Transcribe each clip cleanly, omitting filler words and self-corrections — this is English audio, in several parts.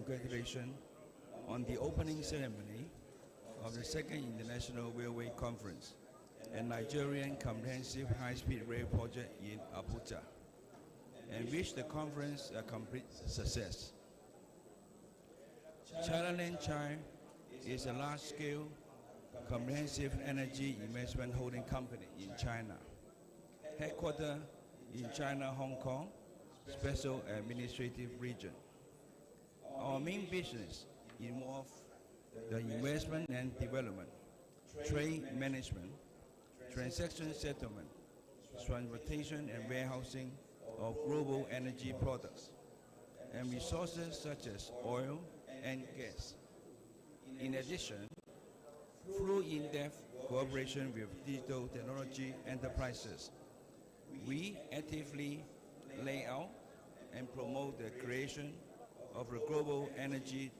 congratulations on the opening ceremony of the Second International Railway Conference and Nigerian Comprehensive High-Speed Rail Project in Abuja, and wish the conference a complete success. China Lianchai is a large-scale, comprehensive energy investment holding company in China, headquartered in China, Hong Kong, Special Administrative Region. Our main business involves the investment and development, trade management, transaction settlement, transportation and warehousing of global energy products, and resources such as oil and gas. In addition, through in-depth cooperation with digital technology enterprises, we actively lay out and promote the creation of a global energy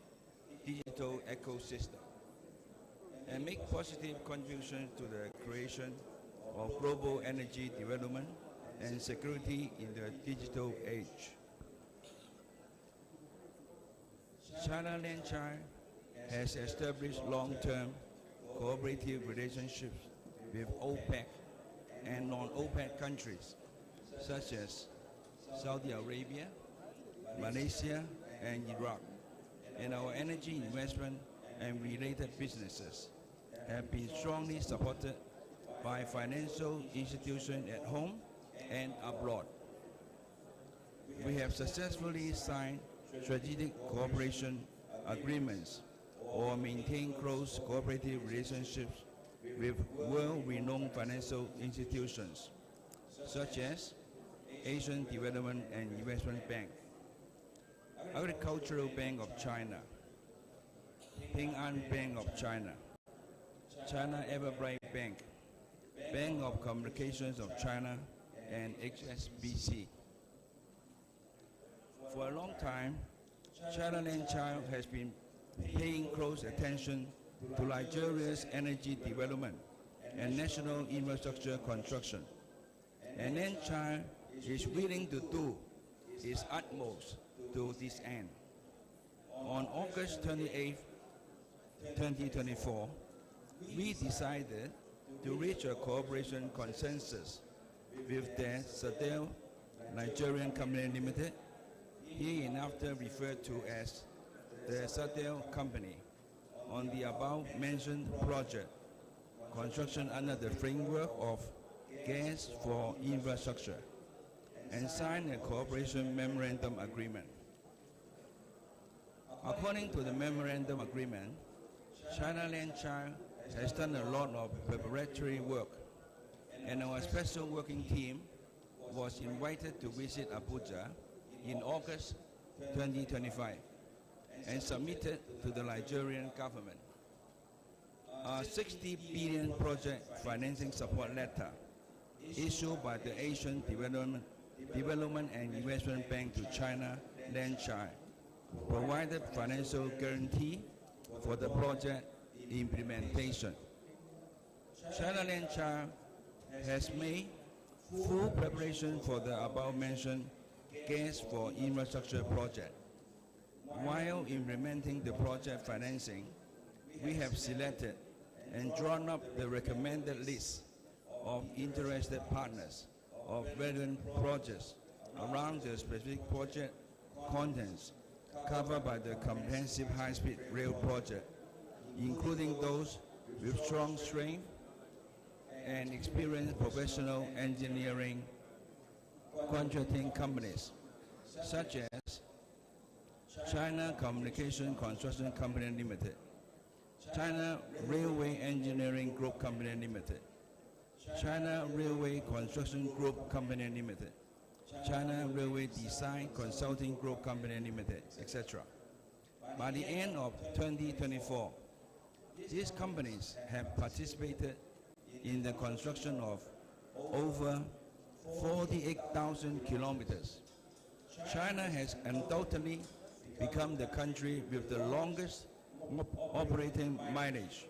digital ecosystem and make positive contributions to the creation of global energy development and security in the digital age. China Lianchai has established long-term cooperative relationships with OPEC and non-OPEC countries such as Saudi Arabia, Malaysia, and Iraq, and our energy investment and related businesses have been strongly supported by financial institutions at home and abroad. We have successfully signed strategic cooperation agreements or maintained close cooperative relationships with world-renowned financial institutions such as Asian Development and Investment Bank, Agricultural Bank of China, Ping An Bank of China, China Everbright Bank, Bank of Communications of China, and HSBC. For a long time, China Lianchai has been paying close attention to Nigeria's energy development and national infrastructure construction, and Lianchai is willing to do its utmost to this end. On August 28, 2024, we decided to reach a cooperation consensus with the Sadel Nigerian Company Limited, hereinafter referred to as the Sadel Company, on the above-mentioned project construction under the framework of Gas for Infrastructure, and signed a cooperation memorandum agreement. According to the memorandum agreement, China Lianchai has done a lot of preparatory work, and our special working team was invited to visit Abuja in August 2025 and submitted to the Nigerian government a 60 billion project financing support letter issued by the Asian Development and Investment Bank to China Lianchai, provided financial guarantee for the project implementation. China Lianchai has made full preparation for the above-mentioned Gas for Infrastructure project. While implementing the project financing, we have selected and drawn up the recommended list of interested partners of relevant projects around the specific project contents covered by the Comprehensive High-Speed Rail Project, including those with strong strength and experienced professional engineering contracting companies, such as China Communication Construction Company Limited, China Railway Engineering Group Company Limited, China Railway Construction Group Company Limited, China Railway Design Consulting Group Company Limited, etc. By the end of 2024, these companies have participated in the construction of over 48,000 kilometers. China has undoubtedly become the country with the longest operating mileage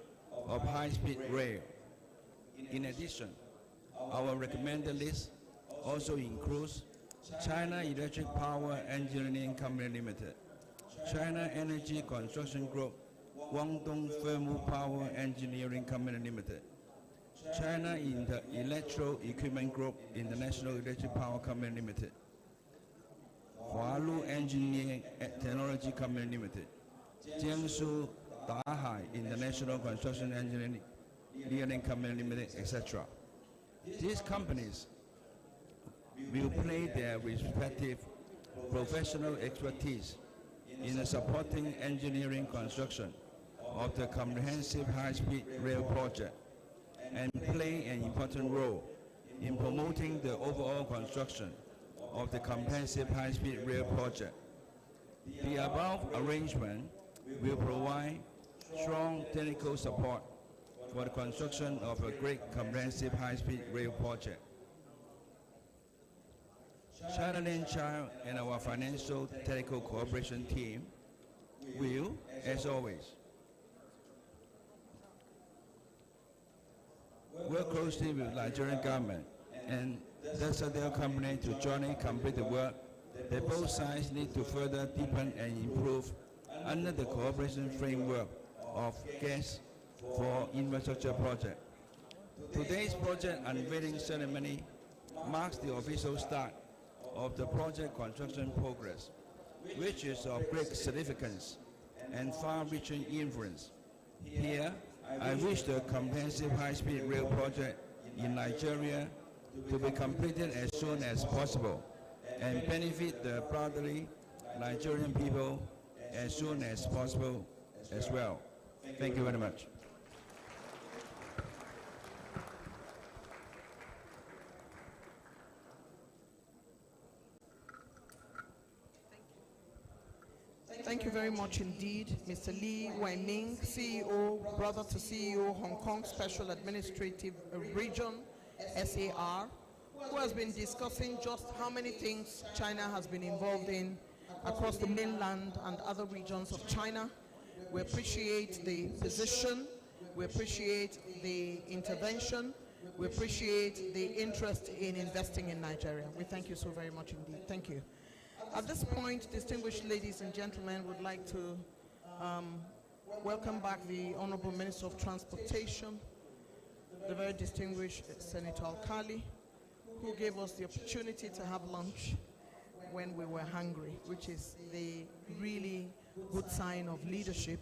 of high-speed rail. In addition, our recommended list also includes China Electric Power Engineering Company Limited, China Energy Construction Group, Guangdong Thermal Power Engineering Company Limited, China Electro Equipment Group International Electric Power Company Limited, Hualu Engineering Technology Company Limited, Jiangsu Dahai International Construction Engineering Company Limited, etc. These companies will play their respective professional expertise in supporting engineering construction of the comprehensive high-speed rail project and play an important role in promoting the overall construction of the comprehensive high-speed rail project. The above arrangement will provide strong technical support for the construction of a great comprehensive high-speed rail project. China Lane Child and our financial technical cooperation team will, as always, work closely with the Nigerian government and the Deo company to jointly complete the work that both sides need to further deepen and improve under the cooperation framework of Gas for Infrastructure project. Today's project unveiling ceremony marks the official start of the project construction progress, which is of great significance and far-reaching influence. Here, I wish the comprehensive high-speed rail project in Nigeria to be completed as soon as possible and benefit the broadly Nigerian people as soon as possible as well. Thank you very much. Thank you very much indeed, Mr. Lee Wai-ming, CEO, brother to CEO, Hong Kong Special Administrative Region, SAR, who has been discussing just how many things China has been involved in across the mainland and other regions of China. We appreciate the position, we appreciate the intervention, we appreciate the interest in investing in Nigeria. We thank you so very much indeed. Thank you. At this point, distinguished ladies and gentlemen, would like to welcome back the Honorable Minister of Transportation, the very distinguished Senator Al-Kali, who gave us the opportunity to have lunch when we were hungry, which is the really good sign of leadership,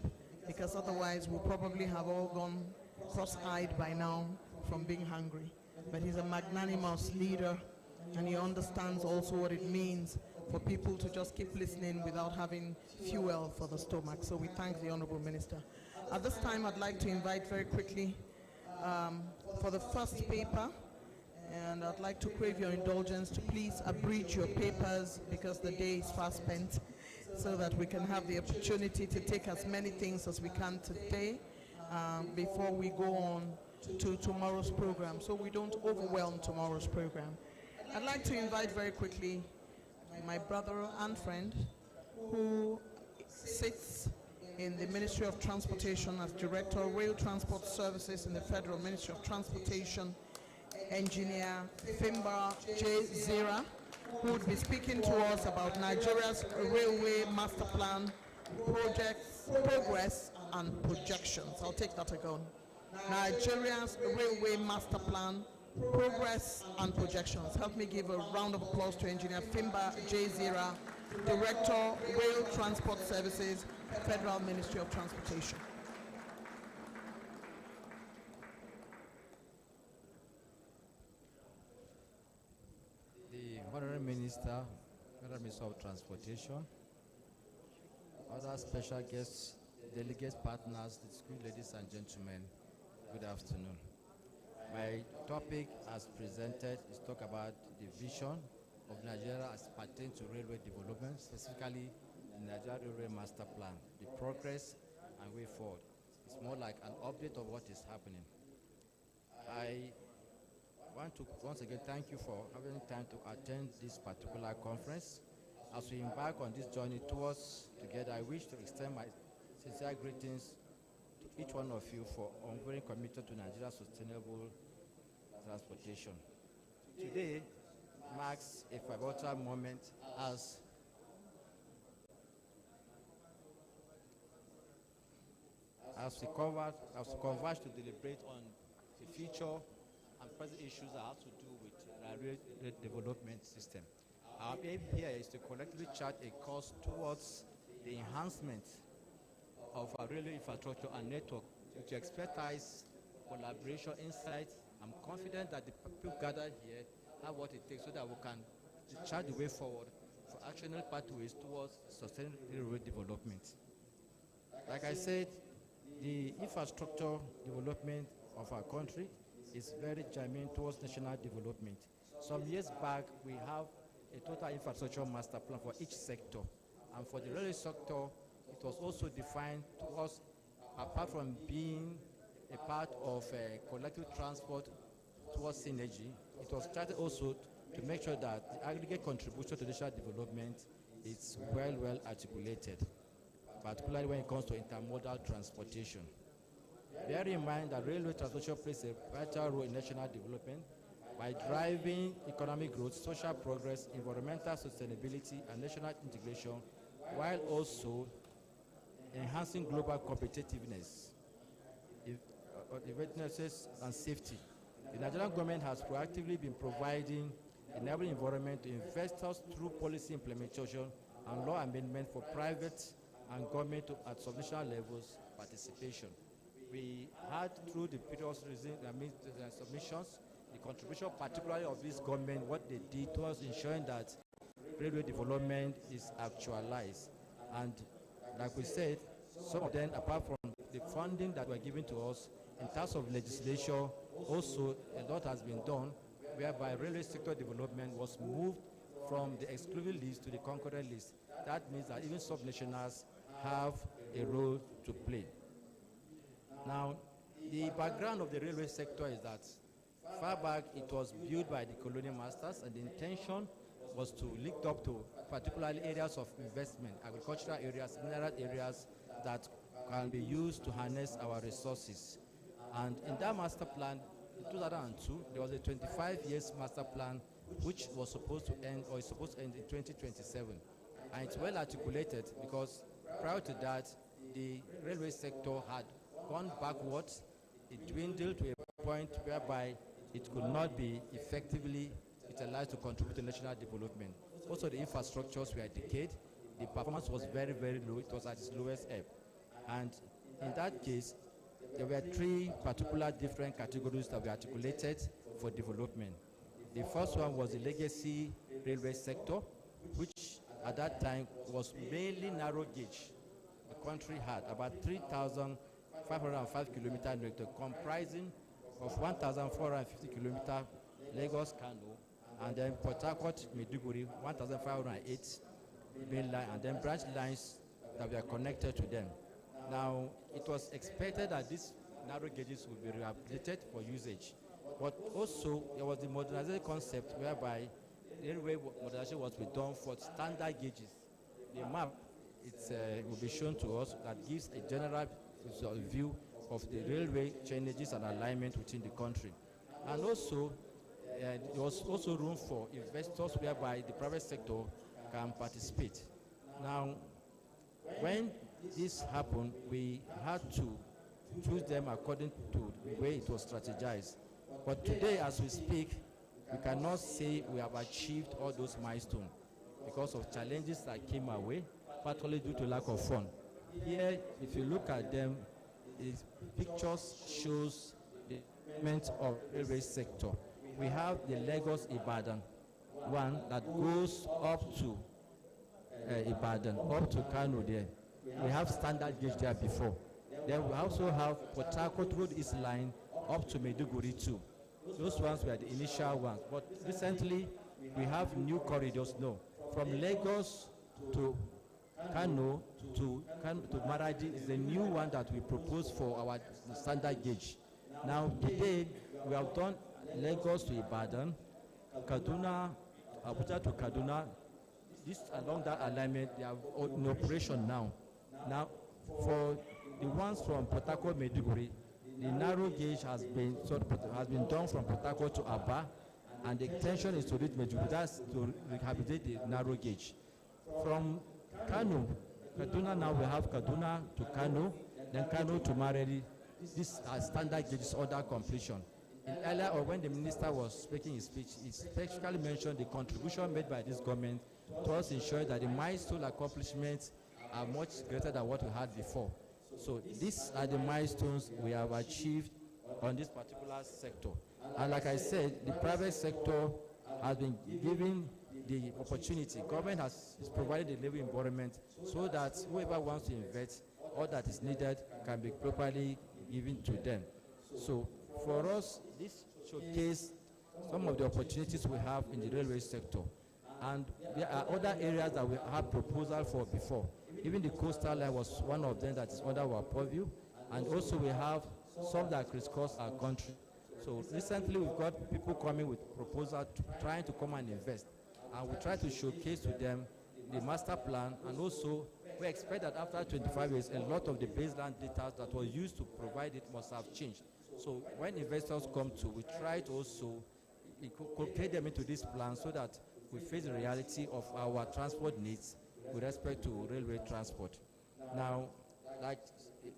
because otherwise we'll probably have all gone cross-eyed by now from being hungry. But he's a magnanimous leader, and he understands also what it means for people to just keep listening without having fuel for the stomach. So we thank the Honorable Minister. At this time, I'd like to invite very quickly for the first paper, and I'd like to crave your indulgence to please abridge your papers because the day is fast spent, so that we can have the opportunity to take as many things as we can today before we go on to tomorrow's program, so we don't overwhelm tomorrow's program. I'd like to invite very quickly my brother and friend who sits in the Ministry of Transportation as Director of Rail Transport Services in the Federal Ministry of Transportation, Engineer Fimba J. Zira, who would be speaking to us about Nigeria's Railway Master Plan projects, progress and projections. I'll take that again. Nigeria's Railway Master Plan progress and projections. Help me give a round of applause to Engineer Fimba J. Zira, Director, Rail Transport Services, Federal Ministry of Transportation. The Honorable Minister, Federal Minister of Transportation, other special guests, delegates, partners, distinguished ladies and gentlemen, good afternoon. My topic as presented is talk about the vision of Nigeria as pertains to railway development, specifically the Nigeria Railway Master Plan, the progress and way forward. It's more like an update of what is happening. I want to once again thank you for having time to attend this particular conference. As we embark on this journey towards together, I wish to extend my sincere greetings to each one of you for ongoing commitment to Nigeria's sustainable transportation. Today marks a pivotal moment as as we converge to deliberate on the future and present issues that have to do with the railway development system. Our aim here is to collectively chart a course towards the enhancement of our railway infrastructure and network with expertise, collaboration, insights. I'm confident that the people gathered here have what it takes so that we can chart the way forward for actionable pathways towards sustainable railway development. Like I said, the infrastructure development of our country is very germane towards national development. Some years back, we have a total infrastructure master plan for each sector. And for the railway sector, it was also defined towards, apart from being a part of collective transport towards synergy, it was started also to make sure that the aggregate contribution to national development is well articulated, particularly when it comes to intermodal transportation. Bear in mind that railway transportation plays a vital role in national development by driving economic growth, social progress, environmental sustainability, and national integration, while also enhancing global competitiveness, effectiveness, and safety. The Nigerian government has proactively been providing enabling environment to investors through policy implementation and law amendment for private and government at subnational levels participation. We had through the previous submissions, the contribution particularly of this government, what they did towards ensuring that railway development is actualized. And like we said, some of them, apart from the funding that were given to us, in terms of legislation, also a lot has been done, whereby railway sector development was moved from the exclusive list to the concurrent list. That means that even subnationals have a role to play. Now, the background of the railway sector is that far back it was built by the colonial masters, and the intention was to link up to particularly areas of investment, agricultural areas, mineral areas that can be used to harness our resources. And in that master plan, in 2002, there was a 25 years master plan which was supposed to end, or is supposed to end in 2027. And it's well articulated because prior to that, the railway sector had gone backwards. It dwindled to a point whereby it could not be effectively utilized to contribute to national development. Also, the infrastructures were decayed. The performance was very low. It was at its lowest ebb. And in that case, there were three particular different categories that were articulated for development. The first one was the legacy railway sector, which at that time was mainly narrow gauge. The country had about 3,505 kilometer network, comprising of 1,450 kilometer Lagos-Kano, and then Port Harcourt-Maiduguri, 1,508 main line, and then branch lines that were connected to them. Now, it was expected that these narrow gauges would be rehabilitated for usage. But also, there was the modernization concept whereby railway modernization was be done for standard gauges. The map will be shown to us that gives a general view of the railway changes and alignment within the country. And also, there was also room for investors whereby the private sector can participate. Now, when this happened, we had to choose them according to the way it was strategized. But today, as we speak, we cannot say we have achieved all those milestones because of challenges that came our way, particularly due to lack of funds. Here, if you look at them, these pictures shows the development of the railway sector. We have the Lagos-Ibadan one that goes up to Ibadan, up to Kano there. We have standard gauge there before. Then we also have Port Harcourt Road East Line up to Maiduguri too. Those ones were the initial ones. But recently, we have new corridors now. From Lagos to Kano to Maradi is a new one that we propose for our standard gauge. Now, today, we have done Lagos to Ibadan, Kaduna, Abuja to Kaduna. This along that alignment, they are in operation now. Now, for the ones from Port Harcourt, Maiduguri, the narrow gauge has been done from Port Harcourt to Aba, and the intention is to reach Maiduguri. That's to rehabilitate the narrow gauge. From Kano, Kaduna, now we have Kaduna to Kano, then Kano to Maredi, this standard gauge is order completion. Earlier, or when the minister was speaking his speech, he specifically mentioned the contribution made by this government towards ensuring that the milestone accomplishments are much greater than what we had before. So these are the milestones we have achieved on this particular sector. And like I said, the private sector has been given the opportunity. Government has provided the living environment so that whoever wants to invest, all that is needed can be properly given to them. So for us, this showcases some of the opportunities we have in the railway sector. And there are other areas that we have proposal for before. Even the coastal line was one of them that is under our purview. And also we have some that crisscross our country. So recently we've got people coming with proposals trying to come and invest. And we try to showcase to them the master plan, and also we expect that after 25 years, a lot of the baseline data that was used to provide it must have changed. So when investors come to, we try to also incorporate them into this plan so that we face the reality of our transport needs with respect to railway transport. Now, like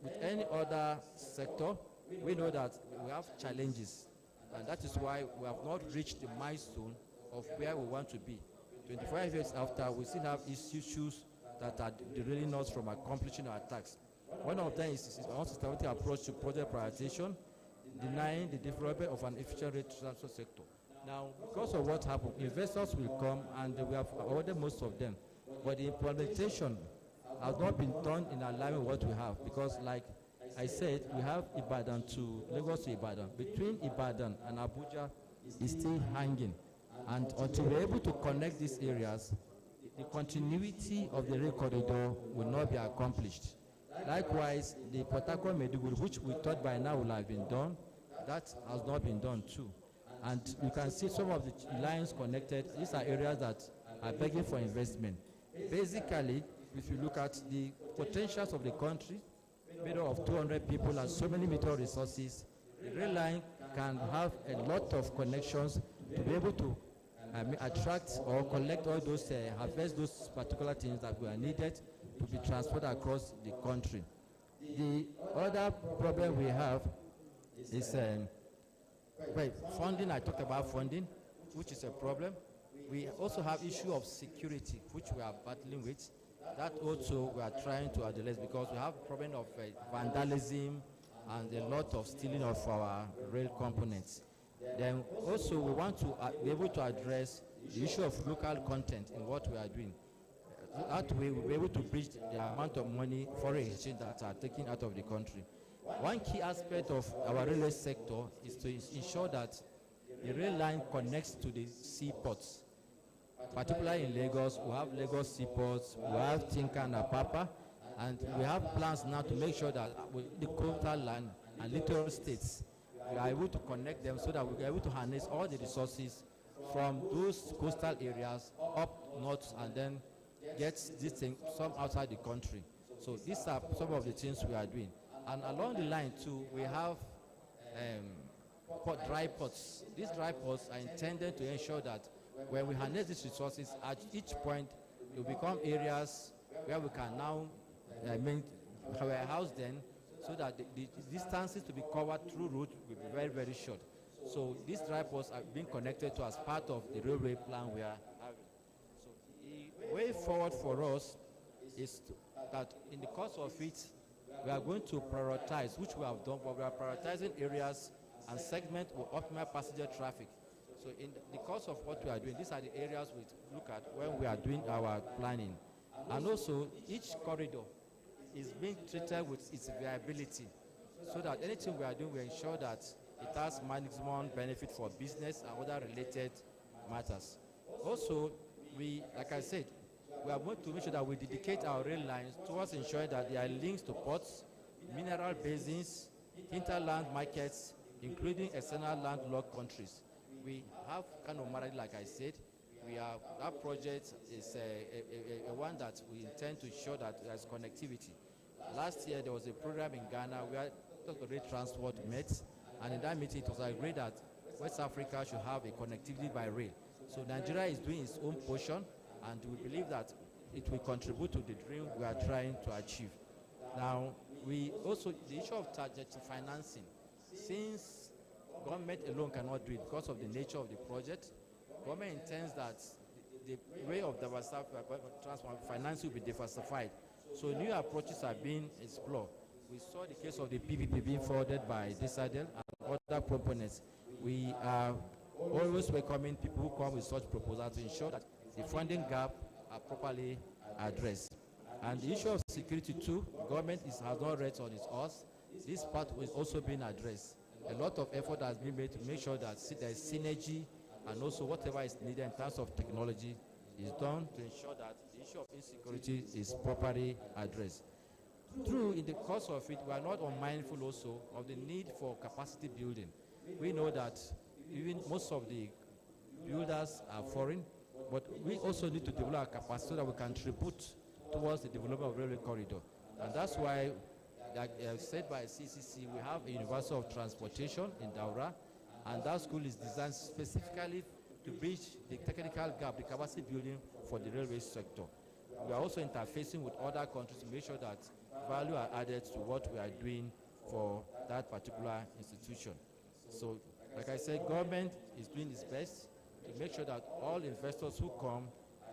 with any other sector, we know that we have challenges, and that is why we have not reached the milestone of where we want to be. 25 years after, we still have issues that are derailing us from accomplishing our tasks. One of them is an unsystematic approach to project prioritization, denying the development of an efficient rail transport sector. Now, because of what happened, investors will come, and we have awarded most of them, but the implementation has not been done in alignment with what we have, because like I said, we have Ibadan to Lagos to Ibadan. Between Ibadan and Abuja is still hanging. And until we're able to connect these areas, the continuity of the rail corridor will not be accomplished. Likewise, the Port Harcourt Maiduguri, which we thought by now would have been done, that has not been done too. And you can see some of the lines connected. These are areas that are begging for investment. Basically, if you look at the potentials of the country, made up of 200 people and so many meteor resources, the rail line can have a lot of connections to be able to attract or collect all those, harvest those particular things that were needed to be transported across the country. The other problem we have is funding. I talked about funding, which is a problem. We also have issue of security, which we are battling with. That also we are trying to address, because we have problem of vandalism and a lot of stealing of our rail components. Then also we want to be able to address the issue of local content in what we are doing. That way we'll be able to bridge the amount of money, foreign exchange, that are taken out of the country. One key aspect of our railway sector is to ensure that the rail line connects to the seaports. Particularly in Lagos, we have Lagos seaports, we have Tinka and Apapa, and we have plans now to make sure that with the coastal line and littoral states, we are able to connect them so that we are able to harness all the resources from those coastal areas up north, and then get this thing some outside the country. So these are some of the things we are doing. And along the line too, we have dry ports. These dry ports are intended to ensure that when we harness these resources, at each point, it will become areas where we can now house them, so that the distances to be covered through route will be very, very short. So these dry ports are being connected to as part of the railway plan we are having. So the way forward for us is that in the course of it, we are going to prioritize, which we have done, but we are prioritizing areas and segments with optimal passenger traffic. So in the course of what we are doing, these are the areas we look at when we are doing our planning. And also, each corridor is being treated with its viability, so that anything we are doing, we ensure that it has maximum benefit for business and other related matters. Also, like I said, we are going to make sure that we dedicate our rail lines towards ensuring that there are links to ports, mineral basins, hinterland markets, including external landlocked countries. We have kind of married, like I said. That project is a one that we intend to ensure that there's connectivity. Last year, there was a program in Ghana where rail transport met, and in that meeting, it was agreed that West Africa should have a connectivity by rail. So Nigeria is doing its own portion, and we believe that it will contribute to the dream we are trying to achieve. Now, we also, the issue of target financing, since government alone cannot do it because of the nature of the project, government intends that the way of financing will be diversified. So new approaches are being explored. We saw the case of the PPP being forwarded by Desadel and other proponents. We are always welcoming people who come with such proposals to ensure that the funding gap are properly addressed. And the issue of security too, government has not rest on its horse. This part is also being addressed. A lot of effort has been made to make sure that there is synergy and also whatever is needed in terms of technology is done to ensure that the issue of insecurity is properly addressed. Through, in the course of it, we are not unmindful also of the need for capacity building. We know that even most of the builders are foreign, but we also need to develop our capacity so that we can contribute towards the development of railway corridor. And that's why, like said by CCC, we have a University of Transportation in Daura, and that school is designed specifically to bridge the technical gap, the capacity building for the railway sector. We are also interfacing with other countries to make sure that value are added to what we are doing for that particular institution. So, like I said, government is doing its best to make sure that all investors who come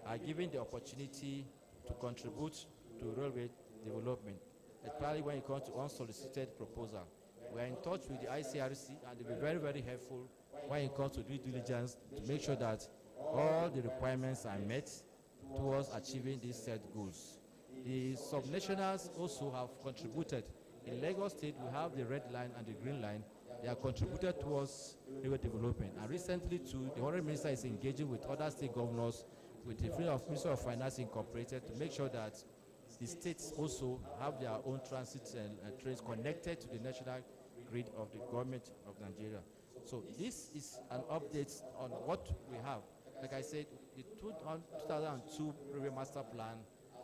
are given the opportunity to contribute to railway development, especially when it comes to unsolicited proposal. We are in touch with the ICRC, and they'll be very, very helpful when it comes to due diligence to make sure that all the requirements are met towards achieving these set goals. The subnationals also have contributed. In Lagos State, we have the red line and the green line. They have contributed towards railway development. And recently, too, the Honorable Minister is engaging with other state governors, with the Ministry of Finance Incorporated, to make sure that the states also have their own transit trains connected to the national grid of the government of Nigeria. So this is an update on what we have. Like I said, the 2002 Railway Master Plan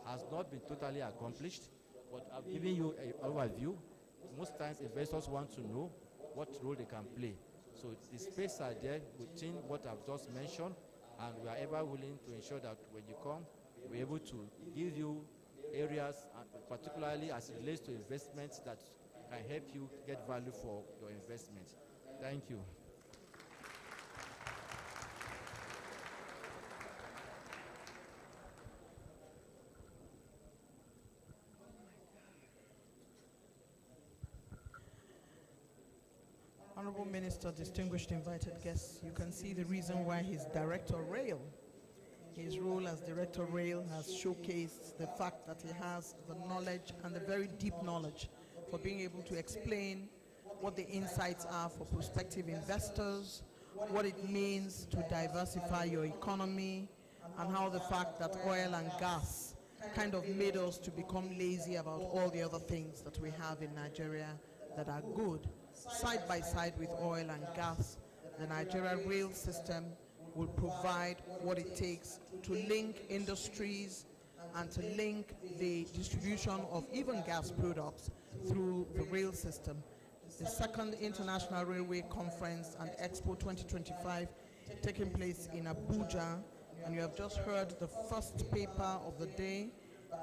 has not been totally accomplished, but I've given you an overview. Most times investors want to know what role they can play. So the space are there within what I've just mentioned, and we are ever willing to ensure that when you come, we're able to give you areas, particularly as it relates to investments, that can help you get value for your investment. Thank you. Honorable Minister, distinguished invited guests, you can see the reason why he's Director Rail. His role as Director Rail has showcased the fact that he has the knowledge, and the very deep knowledge, for being able to explain what the insights are for prospective investors, what it means to diversify your economy, and how the fact that oil and gas kind of made us to become lazy about all the other things that we have in Nigeria that are good. Side by side with oil and gas, the Nigeria rail system will provide what it takes to link industries and to link the distribution of even gas products through the rail system. The second International Railway Conference and Expo 2025 taking place in Abuja, and you have just heard the first paper of the day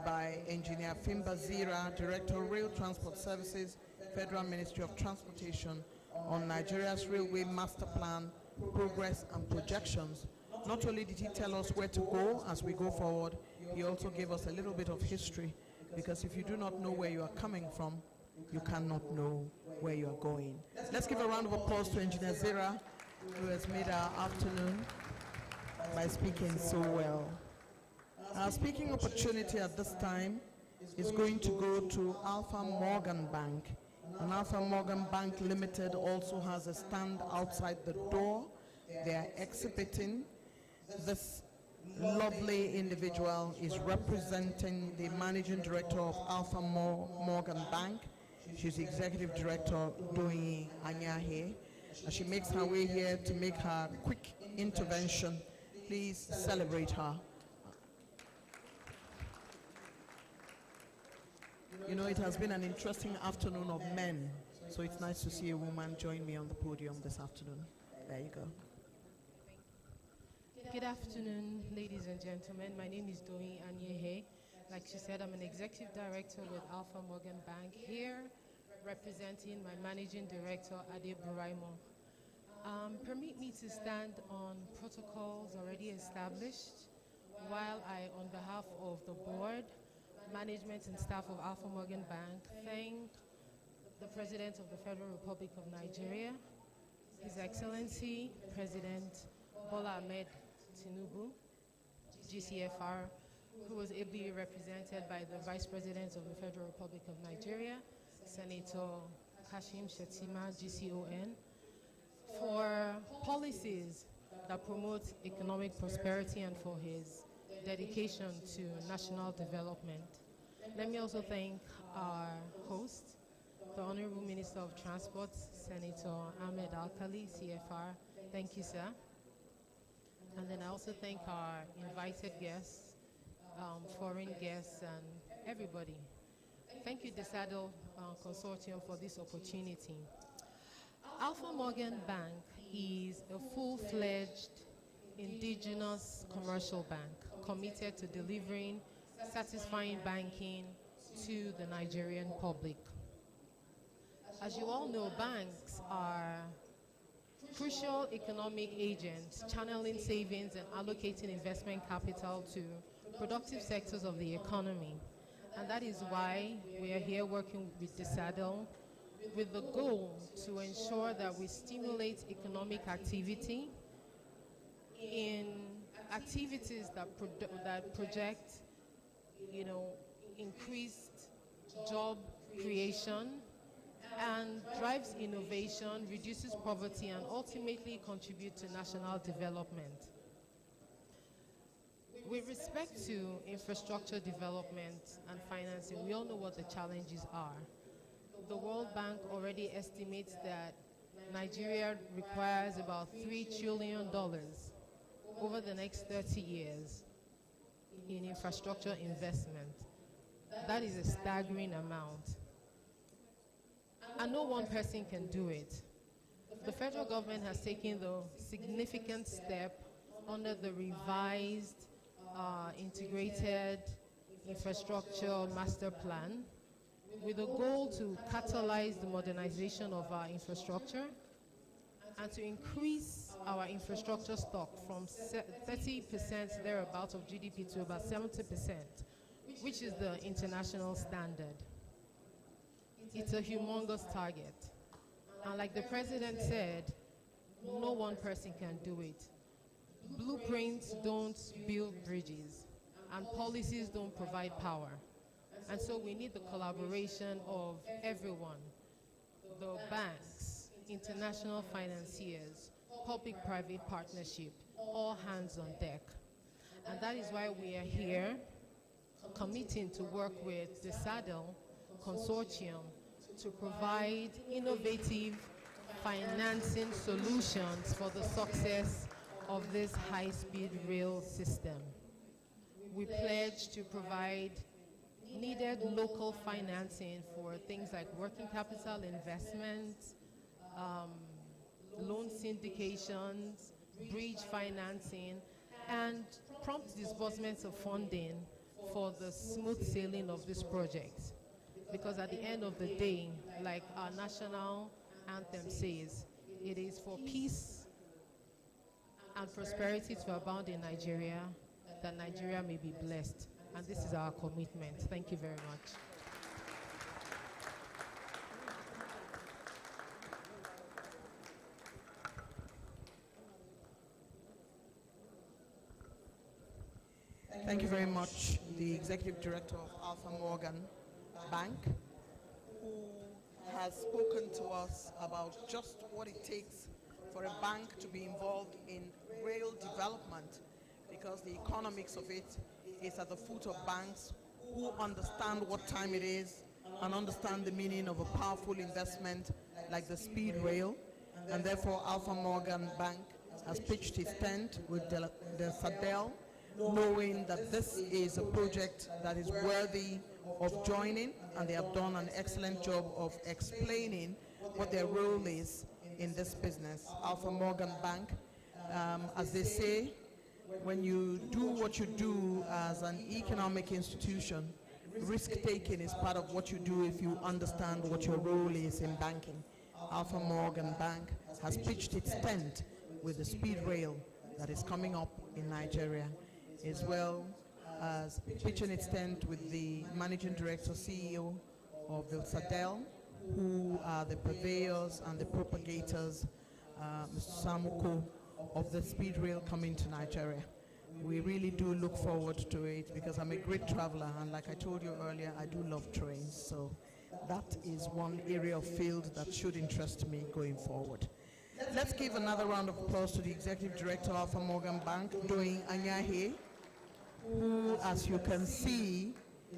by Engineer Fimba Zira, Director of Rail Transport Services, Federal Ministry of Transportation, on Nigeria's Railway Master Plan, progress and projections. Not only did he tell us where to go as we go forward, he also gave us a little bit of history, because if you do not know where you are coming from, you cannot know where you are going. Let's give a round of applause to Engineer Zira, who has made our afternoon by speaking so well. Our speaking opportunity at this time is going to go to Alpha Morgan Bank. And Alpha Morgan Bank Limited also has a stand outside the door. They are exhibiting. This lovely individual is representing the managing director of Alpha Morgan Bank. She's the executive director, Doyin Anyahe. As she makes her way here to make her quick intervention, please celebrate her. You know, it has been an interesting afternoon of men, so it's nice to see a woman join me on the podium this afternoon. There you go. Good afternoon, ladies and gentlemen. My name is Doyin Anyehe. Like she said, I'm an executive director with Alpha Morgan Bank here, representing my managing director, Ade Buraimo. Permit me to stand on protocols already established while I, on behalf of the board, management and staff of Alpha Morgan Bank, thank the President of the Federal Republic of Nigeria, His Excellency President Bola Ahmed Tinubu, GCFR, who was ably represented by the Vice President of the Federal Republic of Nigeria, Senator Kashim Shettima, GCON, for policies that promote economic prosperity and for his dedication to national development. Let me also thank our host, the Honorable Minister of Transport, Senator Ahmed Al-Khali, CFR. Thank you, sir. And then I also thank our invited guests, foreign guests, and everybody. Thank you, the Saddle Consortium, for this opportunity. Alpha Morgan Bank is a full-fledged indigenous commercial bank committed to delivering satisfying banking to the Nigerian public. As you all know, banks are crucial economic agents, channeling savings and allocating investment capital to productive sectors of the economy. And that is why we are here working with the Saddle with the goal to ensure that we stimulate economic activity in activities that project, increased job creation and drives innovation, reduces poverty, and ultimately contribute to national development. With respect to infrastructure development and financing, we all know what the challenges are. The World Bank already estimates that Nigeria requires about $3 trillion over the next 30 years in infrastructure investment. That is a staggering amount. And no one person can do it. The federal government has taken the significant step under the revised integrated infrastructure master plan with a goal to catalyze the modernization of our infrastructure and to increase our infrastructure stock from 30% thereabouts of GDP to about 70%, which is the international standard. It's a humongous target. And like the president said, no one person can do it. Blueprints don't build bridges, and policies don't provide power. And so we need the collaboration of everyone, the banks, international financiers, public-private partnership, all hands on deck. And that is why we are here committing to work with the Saddle Consortium to provide innovative financing solutions for the success of this high-speed rail system. We pledge to provide needed local financing for things like working capital investments, loan syndications, bridge financing, and prompt disbursements of funding for the smooth sailing of this project. Because at the end of the day, like our national anthem says, it is for peace and prosperity to abound in Nigeria, that Nigeria may be blessed. And this is our commitment. Thank you very much. Thank you very much, the Executive Director of Alpha Morgan Bank, who has spoken to us about just what it takes for a bank to be involved in rail development, because the economics of it is at the foot of banks who understand what time it is and understand the meaning of a powerful investment like the speed rail. And therefore Alpha Morgan Bank has pitched its tent with the Saddle, knowing that this is a project that is worthy of joining, and they have done an excellent job of explaining what their role is in this business. Alpha Morgan Bank, as they say, when you do what you do as an economic institution, risk-taking is part of what you do if you understand what your role is in banking. Alpha Morgan Bank has pitched its tent with the speed rail that is coming up in Nigeria, as well as pitching its tent with the Managing Director, CEO of the SADEL, who are the purveyors and the propagators, Mr. Samuko, of the speed rail coming to Nigeria. We really do look forward to it because I'm a great traveler, and like I told you earlier, I do love trains. So that is one area of field that should interest me going forward. Let's give another round of applause to the Executive Director of Alpha Morgan Bank, Doyin Anyahe, who, as you can see,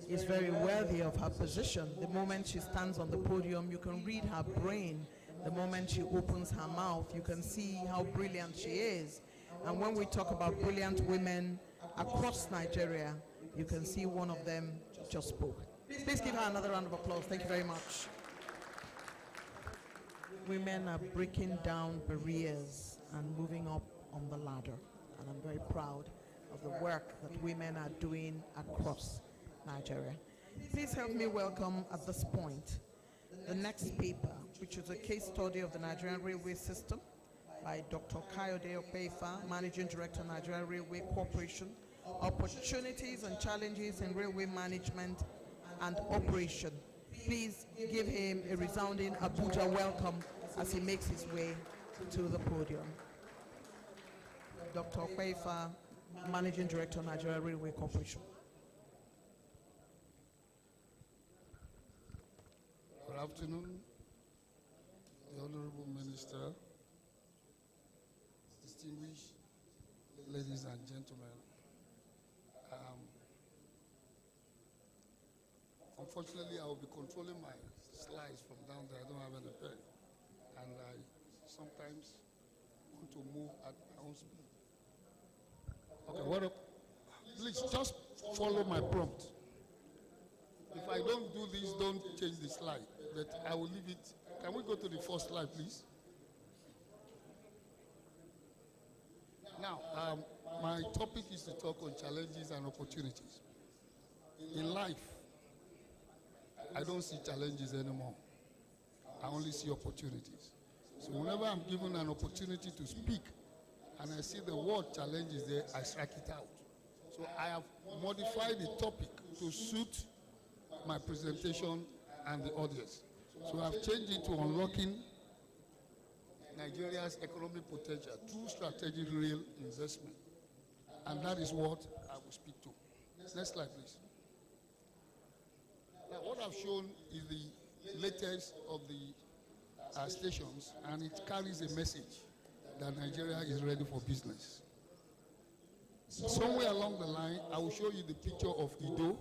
is very worthy of her position. The moment she stands on the podium, you can read her brain. The moment she opens her mouth, you can see how brilliant she is. And when we talk about brilliant women across Nigeria, you can see one of them just spoke. Please give her another round of applause. Thank you very much. Women are breaking down barriers and moving up on the ladder. And I'm very proud of the work that women are doing across Nigeria. Please help me welcome at this point the next paper, which is a case study of the Nigerian railway system by Dr. Kayode Opeifa, Managing Director, Nigerian Railway Corporation, Opportunities and Challenges in Railway Management and Operation. Please give him a resounding Abuja welcome as he makes his way to the podium. Dr. Opeifa, Managing Director, Nigerian Railway Corporation. Good afternoon, the Honorable Minister, distinguished ladies and gentlemen. Unfortunately, I will be controlling my slides from down there. I don't have any pen. And I sometimes want to move at my own speed. Okay, please just follow my prompt. If I don't do this, don't change the slide. But I will leave it. Can we go to the first slide, please? Now, my topic is to talk on challenges and opportunities. In life, I don't see challenges anymore. I only see opportunities. So whenever I'm given an opportunity to speak and I see the word challenges there, I strike it out. So I have modified the topic to suit my presentation and the audience. So I've changed it to unlocking Nigeria's economic potential through strategic rail investment. And that is what I will speak to. Next slide, please. Now, what I've shown is the latest of the stations, and it carries a message that Nigeria is ready for business. Somewhere along the line, I will show you the picture of Ido,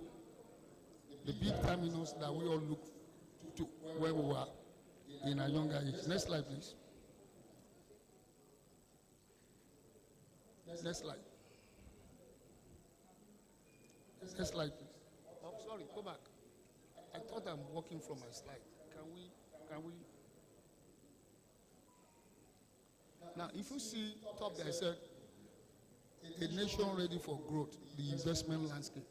the big terminus that we all look to where we were in our younger age. Next slide, please. Next slide. Next slide, please. Oh, sorry, go back. I thought I'm working from my slide. Can we? Now, if you see top there, I said, a nation ready for growth, the investment landscape.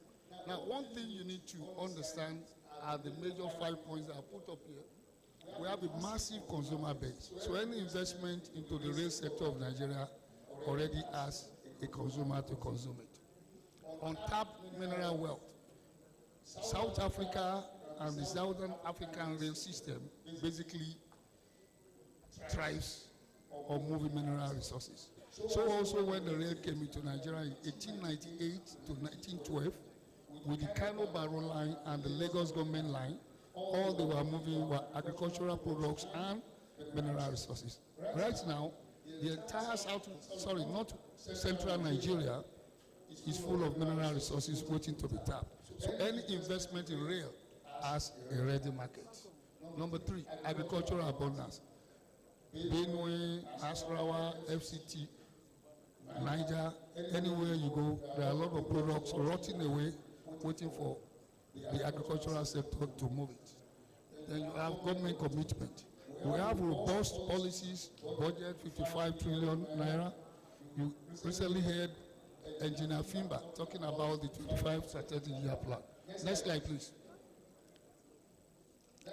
Now, one thing you need to understand are the major 5 points that I put up here. We have a massive consumer base. So any investment into the rail sector of Nigeria already has a consumer to consume it. Untapped mineral wealth. South Africa and the Southern African rail system basically thrives on moving mineral resources. So also when the rail came into Nigeria in 1898 to 1912, with the Kano Barrow line and the Lagos government line, all they were moving were agricultural products and mineral resources. Right now, the entire north central Nigeria is full of mineral resources waiting to be tapped. So any investment in rail has a ready market. Number 3, agricultural abundance. Benue, Asrawa, FCT, Niger, anywhere you go, there are a lot of products rotting away, waiting for the agricultural sector to move it. Then you have government commitment. We have robust policies, budget 55 trillion naira. You recently heard Engineer Fimba, talking about the 25 strategic year plan. Next slide, please.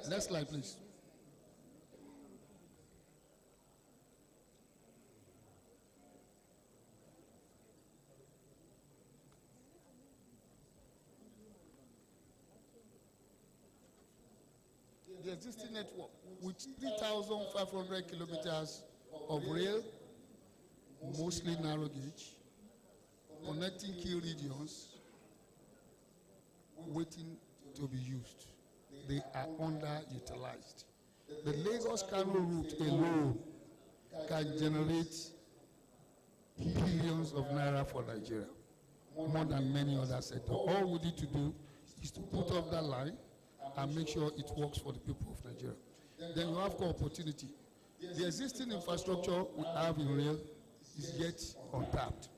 Next slide, please. The existing network with 3,500 kilometers of rail, mostly narrow gauge, connecting key regions, waiting to be used. They are underutilized. The Lagos-Kano route alone can generate billions of naira for Nigeria, more than many other sectors. All we need to do is to put up that line and make sure it works for the people of Nigeria. Then you have opportunity. The existing infrastructure we have in rail is yet untapped.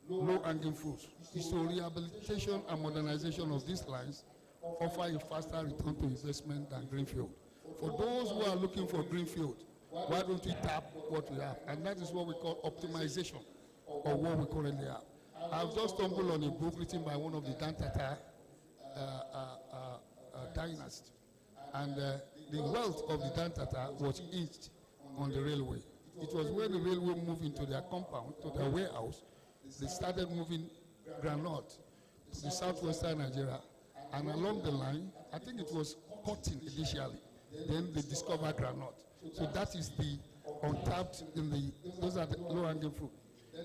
Low-hanging fruits is to rehabilitation and modernization of these lines offer a faster return to investment than greenfield. For those who are looking for greenfield, why don't we tap what we have? And that is what we call optimization of what we currently have. I've just stumbled on a book written by one of the Dantata dynasty, and the wealth of the Dantata was hinged on the railway. It was when the railway moved into their compound, to their warehouse, they started moving granite to the southwestern Nigeria, and along the line, I think it was cotton initially, then they discovered granite. So that is the untapped those are the low-hanging fruit.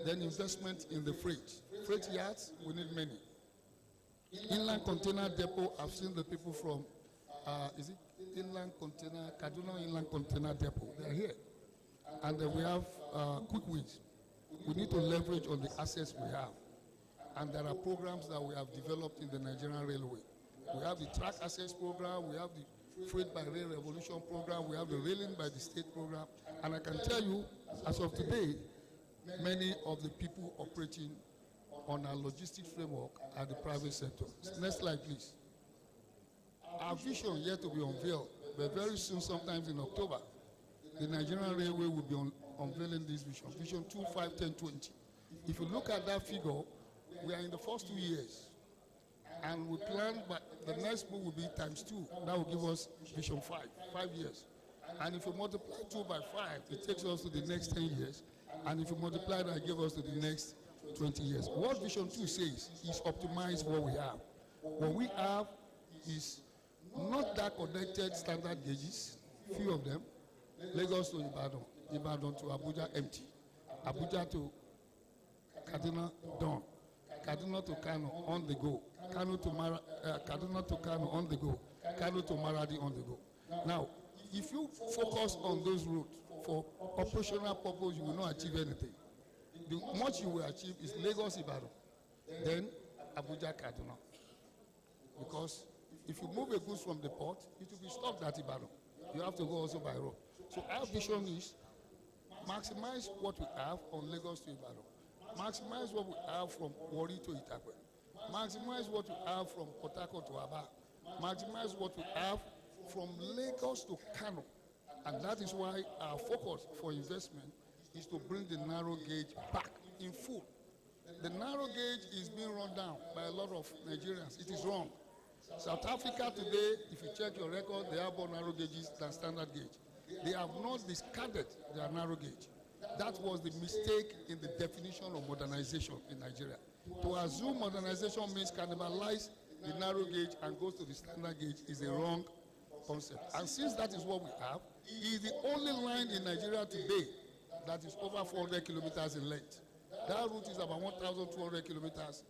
Then investment in the freight. Freight yards, we need many. Inland container depot, I've seen the people from, is it inland container, Kaduna Inland Container Depot, they're here. And we have quick wins. We need to leverage on the assets we have. And there are programs that we have developed in the Nigerian Railway. We have the track access program, we have the freight by rail revolution program, we have the railing by the state program. And I can tell you, as of today, many of the people operating on our logistics framework are the private sector. Next slide, please. Our vision yet to be unveiled, but very soon, sometimes in October, the Nigerian Railway will be unveiling this vision, Vision 2, 5, 10, 20. If you look at that figure, we are in the first 2 years, and we plan, but the next move will be ×2. That will give us Vision 5 years. And if you multiply 2 by 5, it takes us to the next 10 years. And if you multiply that, it gives us to the next 20 years. What Vision 2 says is optimize what we have. What we have is not that connected standard gauges, few of them. Lagos to Ibadan, Ibadan to Abuja empty, Abuja to Kaduna done, Kaduna to Kano on the go, Kaduna to Kano on the go, Kano to Maradi on the go. Now, if you focus on those routes for operational purpose, you will not achieve anything. The much you will achieve is Lagos Ibadan, then Abuja Kaduna. Because if you move a goods from the port, it will be stopped at Ibadan. You have to go also by road. So our vision is maximize what we have on Lagos to Ibadan. Maximize what we have from Warri to Itakwe. Maximize what we have from Port Harcourt to Aba. Maximize what we have from Lagos to Kano. And that is why our focus for investment is to bring the narrow gauge back in full. The narrow gauge is being run down by a lot of Nigerians. It is wrong. South Africa today, if you check your record, they have more narrow gauges than standard gauge. They have not discarded their narrow gauge. That was the mistake in the definition of modernization in Nigeria. To assume modernization means cannibalize the narrow gauge and goes to the standard gauge is a wrong concept. And since that is what we have, it is the only line in Nigeria today that is over 400 kilometers in length. That route is about 1,200 kilometers,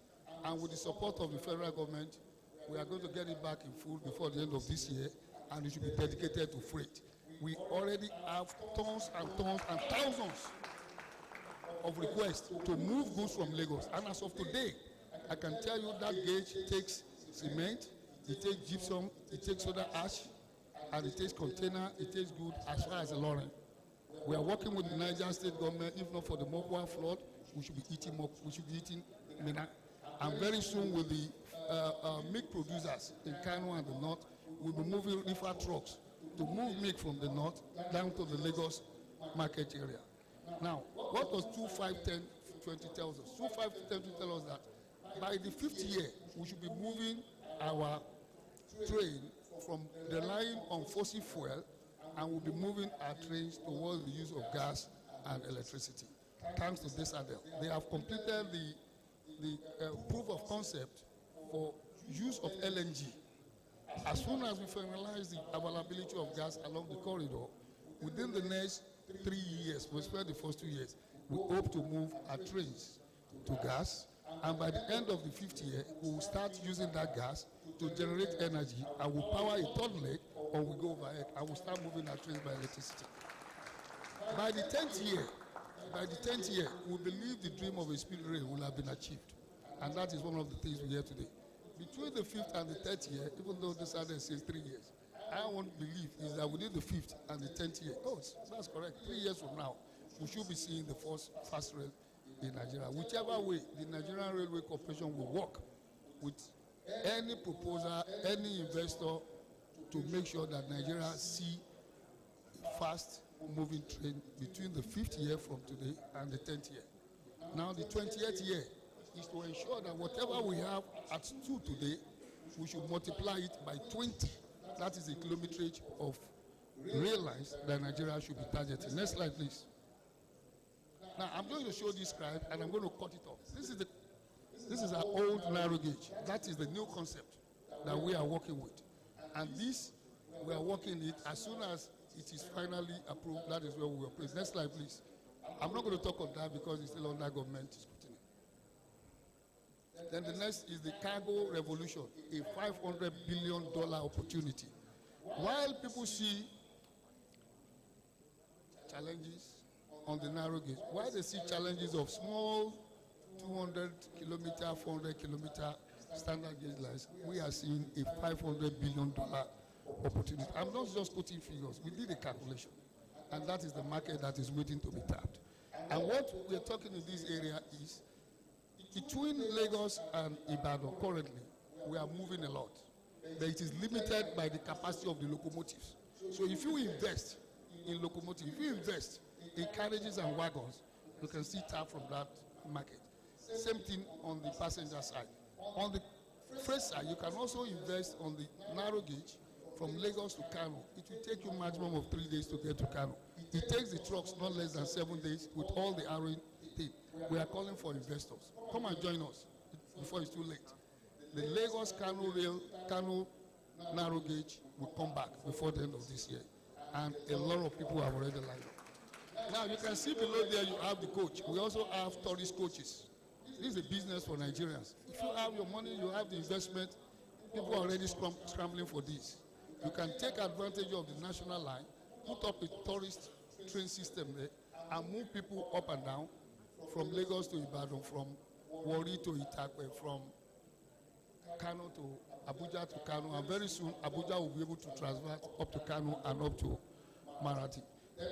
and with the support of the federal government, we are going to get it back in full before the end of this year, and it should be dedicated to freight. We already have tons and tons and thousands of requests to move goods from Lagos. And as of today, I can tell you that gauge takes cement, it takes gypsum, it takes soda ash, and it takes container, it takes good as far as the lorry. We are working with the Niger State government. If not for the Mokwa flood, we should be eating Mina. And very soon with the milk producers in Kano and the north, we'll be moving reefer trucks to move milk from the north down to the Lagos market area. Now, what was 2, 5, 10 2020 tells us. 2020 tells us that by the 5th year, we should be moving our train from relying on fossil fuel, and we'll be moving our trains towards the use of gas and electricity. Thanks to Deo-Agoz, they have completed the proof of concept for use of LNG. As soon as we finalize the availability of gas along the corridor, within the next 3 years, we spend the first 2 years, we hope to move our trains to gas, and by the end of the 5th year, we will start using that gas to generate energy, and we'll power a third leg, or we go overhead, and we'll start moving our trains by electricity. By the 10th year, we believe the dream of a speed rail will have been achieved, and that is one of the things we hear today. Between the 5th and the 10th year, even though this other says 3 years, I want to believe is that within the 5th and the 10th year, that's correct, 3 years from now, we should be seeing the first fast rail in Nigeria. Whichever way, the Nigerian Railway Corporation will work with any proposer, any investor to make sure that Nigeria see fast moving train between the 5th year from today and the 10th year. Now the 20th year is to ensure that whatever we have at 2 today, we should multiply it by 20. That is the kilometerage of rail lines that Nigeria should be targeting. Next slide, please. Now I'm going to show this scribe and I'm going to cut it off. This is our old narrow gauge. That is the new concept that we are working with. And this, we are working it as soon as it is finally approved. That is where we will place. Next slide, please. I'm not going to talk on that because it's still under government scrutiny. Then the next is the cargo revolution, a $500 billion opportunity. While people see challenges on the narrow gauge, while they see challenges of small 200 kilometer, 400 kilometer standard gauge lines, we are seeing a $500 billion opportunity. I'm not just quoting figures. We did a calculation, and that is the market that is waiting to be tapped. And what we're talking in this area is between Lagos and Ibadan currently, we are moving a lot. But it is limited by the capacity of the locomotives. So if you invest in locomotives, if you invest in carriages and wagons, you can see tap from that market. Same thing on the passenger side. On the freight side, you can also invest on the narrow gauge from Lagos to Kano. It will take you maximum of 3 days to get to Kano. It takes the trucks not less than 7 days with all the arrowing thing. We are calling for investors. Come and join us before it's too late. The Lagos-Kano rail, Kano narrow gauge will come back before the end of this year. And a lot of people have already lined up. Now you can see below there you have the coach. We also have tourist coaches. This is a business for Nigerians. If you have your money, you have the investment, people are already scrambling for this. You can take advantage of the national line, put up a tourist train system there, and move people up and down from Lagos to Ibadan, from Warri to Itakwe, from Kano to Abuja to Kano, and very soon Abuja will be able to transfer up to Kano and up to Marathi.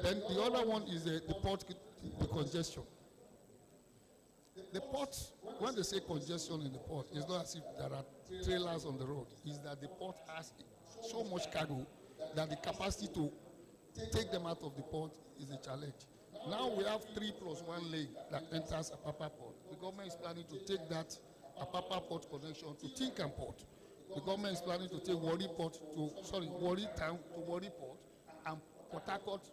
Then the other one is the port, the congestion. The port, when they say congestion in the port, it's not as if there are trailers on the road. It's that the port has so much cargo that the capacity to take them out of the port is a challenge. Now we have 3+1 lane that enters Apapa Port. The government is planning to take that Apapa Port connection to Tinkan Port. The government is planning to take Warri Town to Warri Port and Port Harcourt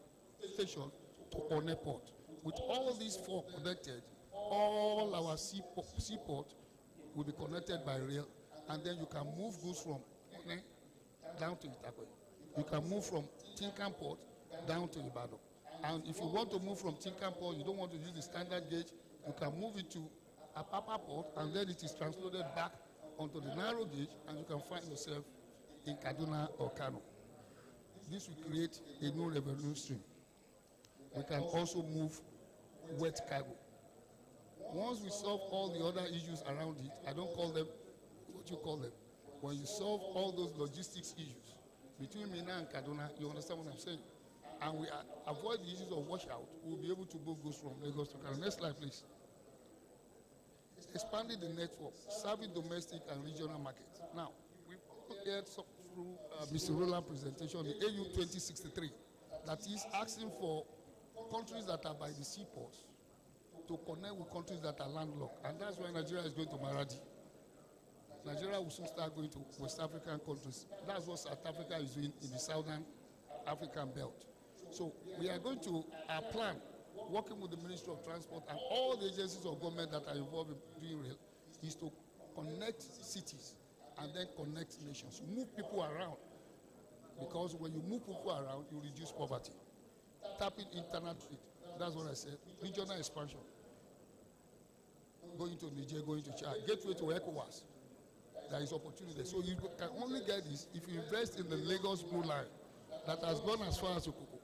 Station to One Port. With all these 4 connected, all our seaport will be connected by rail, and then you can move goods from One down to Itakwe. You can move from Tinkan Port down to Ibadan. And if you want to move from Tinkan Port, you don't want to use the standard gauge, you can move it to Apapa Port, and then it is transloaded back onto the narrow gauge, and you can find yourself in Kaduna or Kano. This will create a new revenue stream. We can also move wet cargo. Once we solve all the other issues around it, I don't call them what you call them. When you solve all those logistics issues between Mina and Kaduna, you understand what I'm saying? And we avoid the issues of washout, we'll be able to move goods from Lagos to Kano. Next slide, please. Expanding the network, serving domestic and regional markets. Now, we've heard through Mr. Roland's presentation, the AU 2063, that is asking for countries that are by the seaports to connect with countries that are landlocked. And that's why Nigeria is going to Maradi. Nigeria will soon start going to West African countries. That's what South Africa is doing in the Southern African belt. So we are going to, our plan, working with the Ministry of Transport and all the agencies of government that are involved in doing rail, is to connect cities and then connect nations. Move people around. Because when you move people around, you reduce poverty. Tapping internet trade. That's what I said. Regional expansion. Going to Niger, going to Chad. Gateway to ECOWAS. There is opportunity. So you can only get this if you invest in the Lagos Blue Line that has gone as far as Okoko.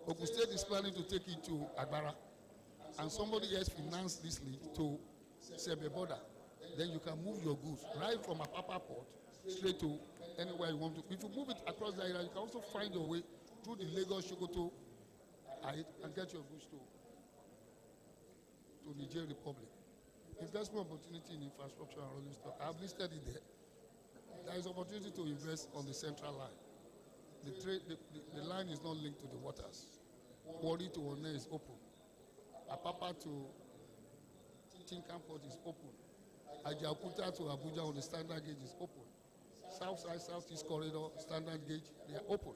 Oku State is planning to take it to Agbara. And somebody else financed this lead to Sebe border. Then you can move your goods right from Apapa port straight to anywhere you want to. If you move it across the area, you can also find your way through the Lagos Sokoto and get your goods to Niger Republic. Investment opportunity in infrastructure and rolling stock. I've listed it there. There is opportunity to invest on the central line. The line is not linked to the waters. Wari to One is open. Apapa to Tinkan Port is open. Ajaokuta to Abuja on the standard gauge is open. South side, southeast corridor, standard gauge, they are open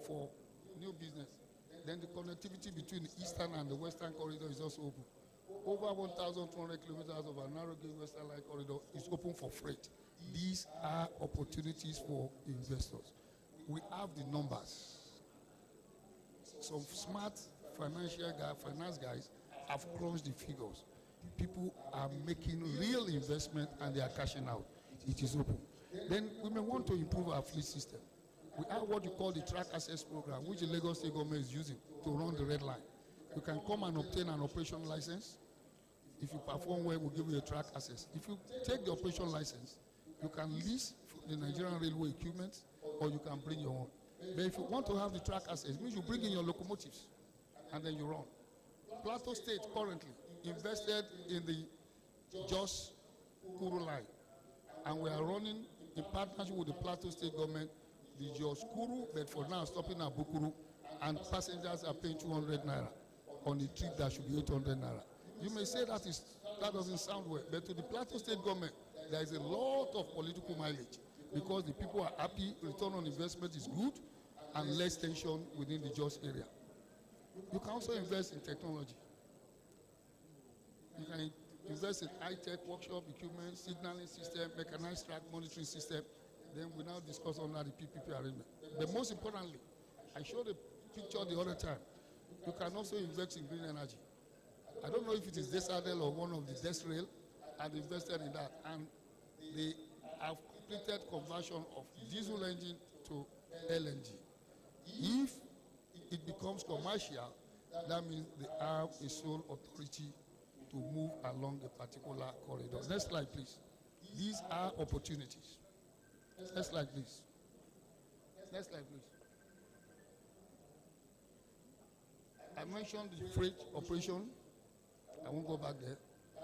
for new business. Then the connectivity between the eastern and the western corridor is also open. Over 1,200 kilometers of a narrow gauge western line corridor is open for freight. These are opportunities for investors. We have the numbers. Some smart finance guys have crunched the figures. People are making real investment and they are cashing out. It is open. Then we may want to improve our fleet system. We have what you call the track access program, which the Lagos State government is using to run the red line. You can come and obtain an operation license. If you perform well, we'll give you a track access. If you take the operation license, you can lease the Nigerian railway equipment or you can bring your own. But if you want to have the track access, it means you bring in your locomotives and then you run. Plateau State currently invested in the Jos Kuru line, and we are running in partnership with the Plateau State government the Jos Kuru, but for now stopping at Bukuru, and passengers are paying 200 naira on a trip that should be 800 naira. You may say that doesn't sound well, but to the Plateau State government, there is a lot of political mileage because the people are happy, return on investment is good, and less tension within the Jos area. You can also invest in technology. You can invest in high-tech workshop equipment, signaling system, mechanized track monitoring system. Then we now discuss under the PPP arrangement. But most importantly, I showed a picture the other time. You can also invest in green energy. I don't know if it is Desadel or one of the Desrail had invested in that. And they have completed conversion of diesel engine to LNG. If it becomes commercial, that means they have a sole authority to move along a particular corridor. Next slide, please. These are opportunities. Next slide, please. Next slide, please. I mentioned the freight operation. I won't go back there.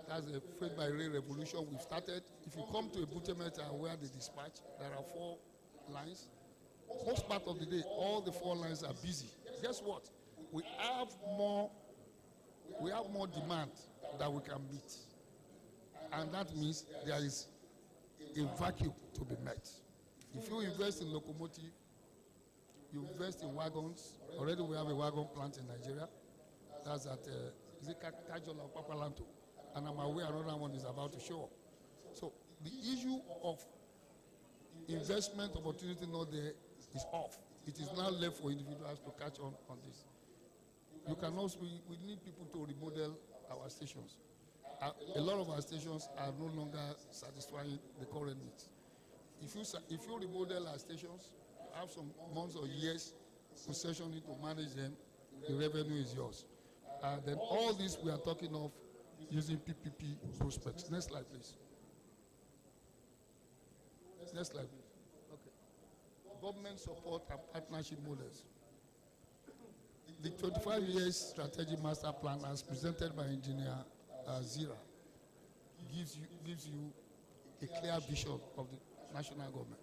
That's a freight by rail revolution we've started. If you come to a Butemeta where they dispatch, there are 4 lines. Most part of the day, all the 4 lines are busy. Guess what? We have more demand that we can meet. And that means there is a vacuum to be met. If you invest in locomotive, you invest in wagons. Already we have a wagon plant in Nigeria. That's at Kajola or Papalanto. And I'm aware another one is about to show up. So the issue of investment opportunity not there is off. It is now left for individuals to catch on this. You can also, we need people to remodel our stations. A lot of our stations are no longer satisfying the current needs. If you remodel our stations, have some months or years concessioning to manage them, the revenue is yours. Then all this we are talking of using PPP prospects. Next slide, please. Next slide, please. Okay. Government support and partnership models. The 25 years strategic master plan as presented by Engineer Zira gives you a clear vision of the national government.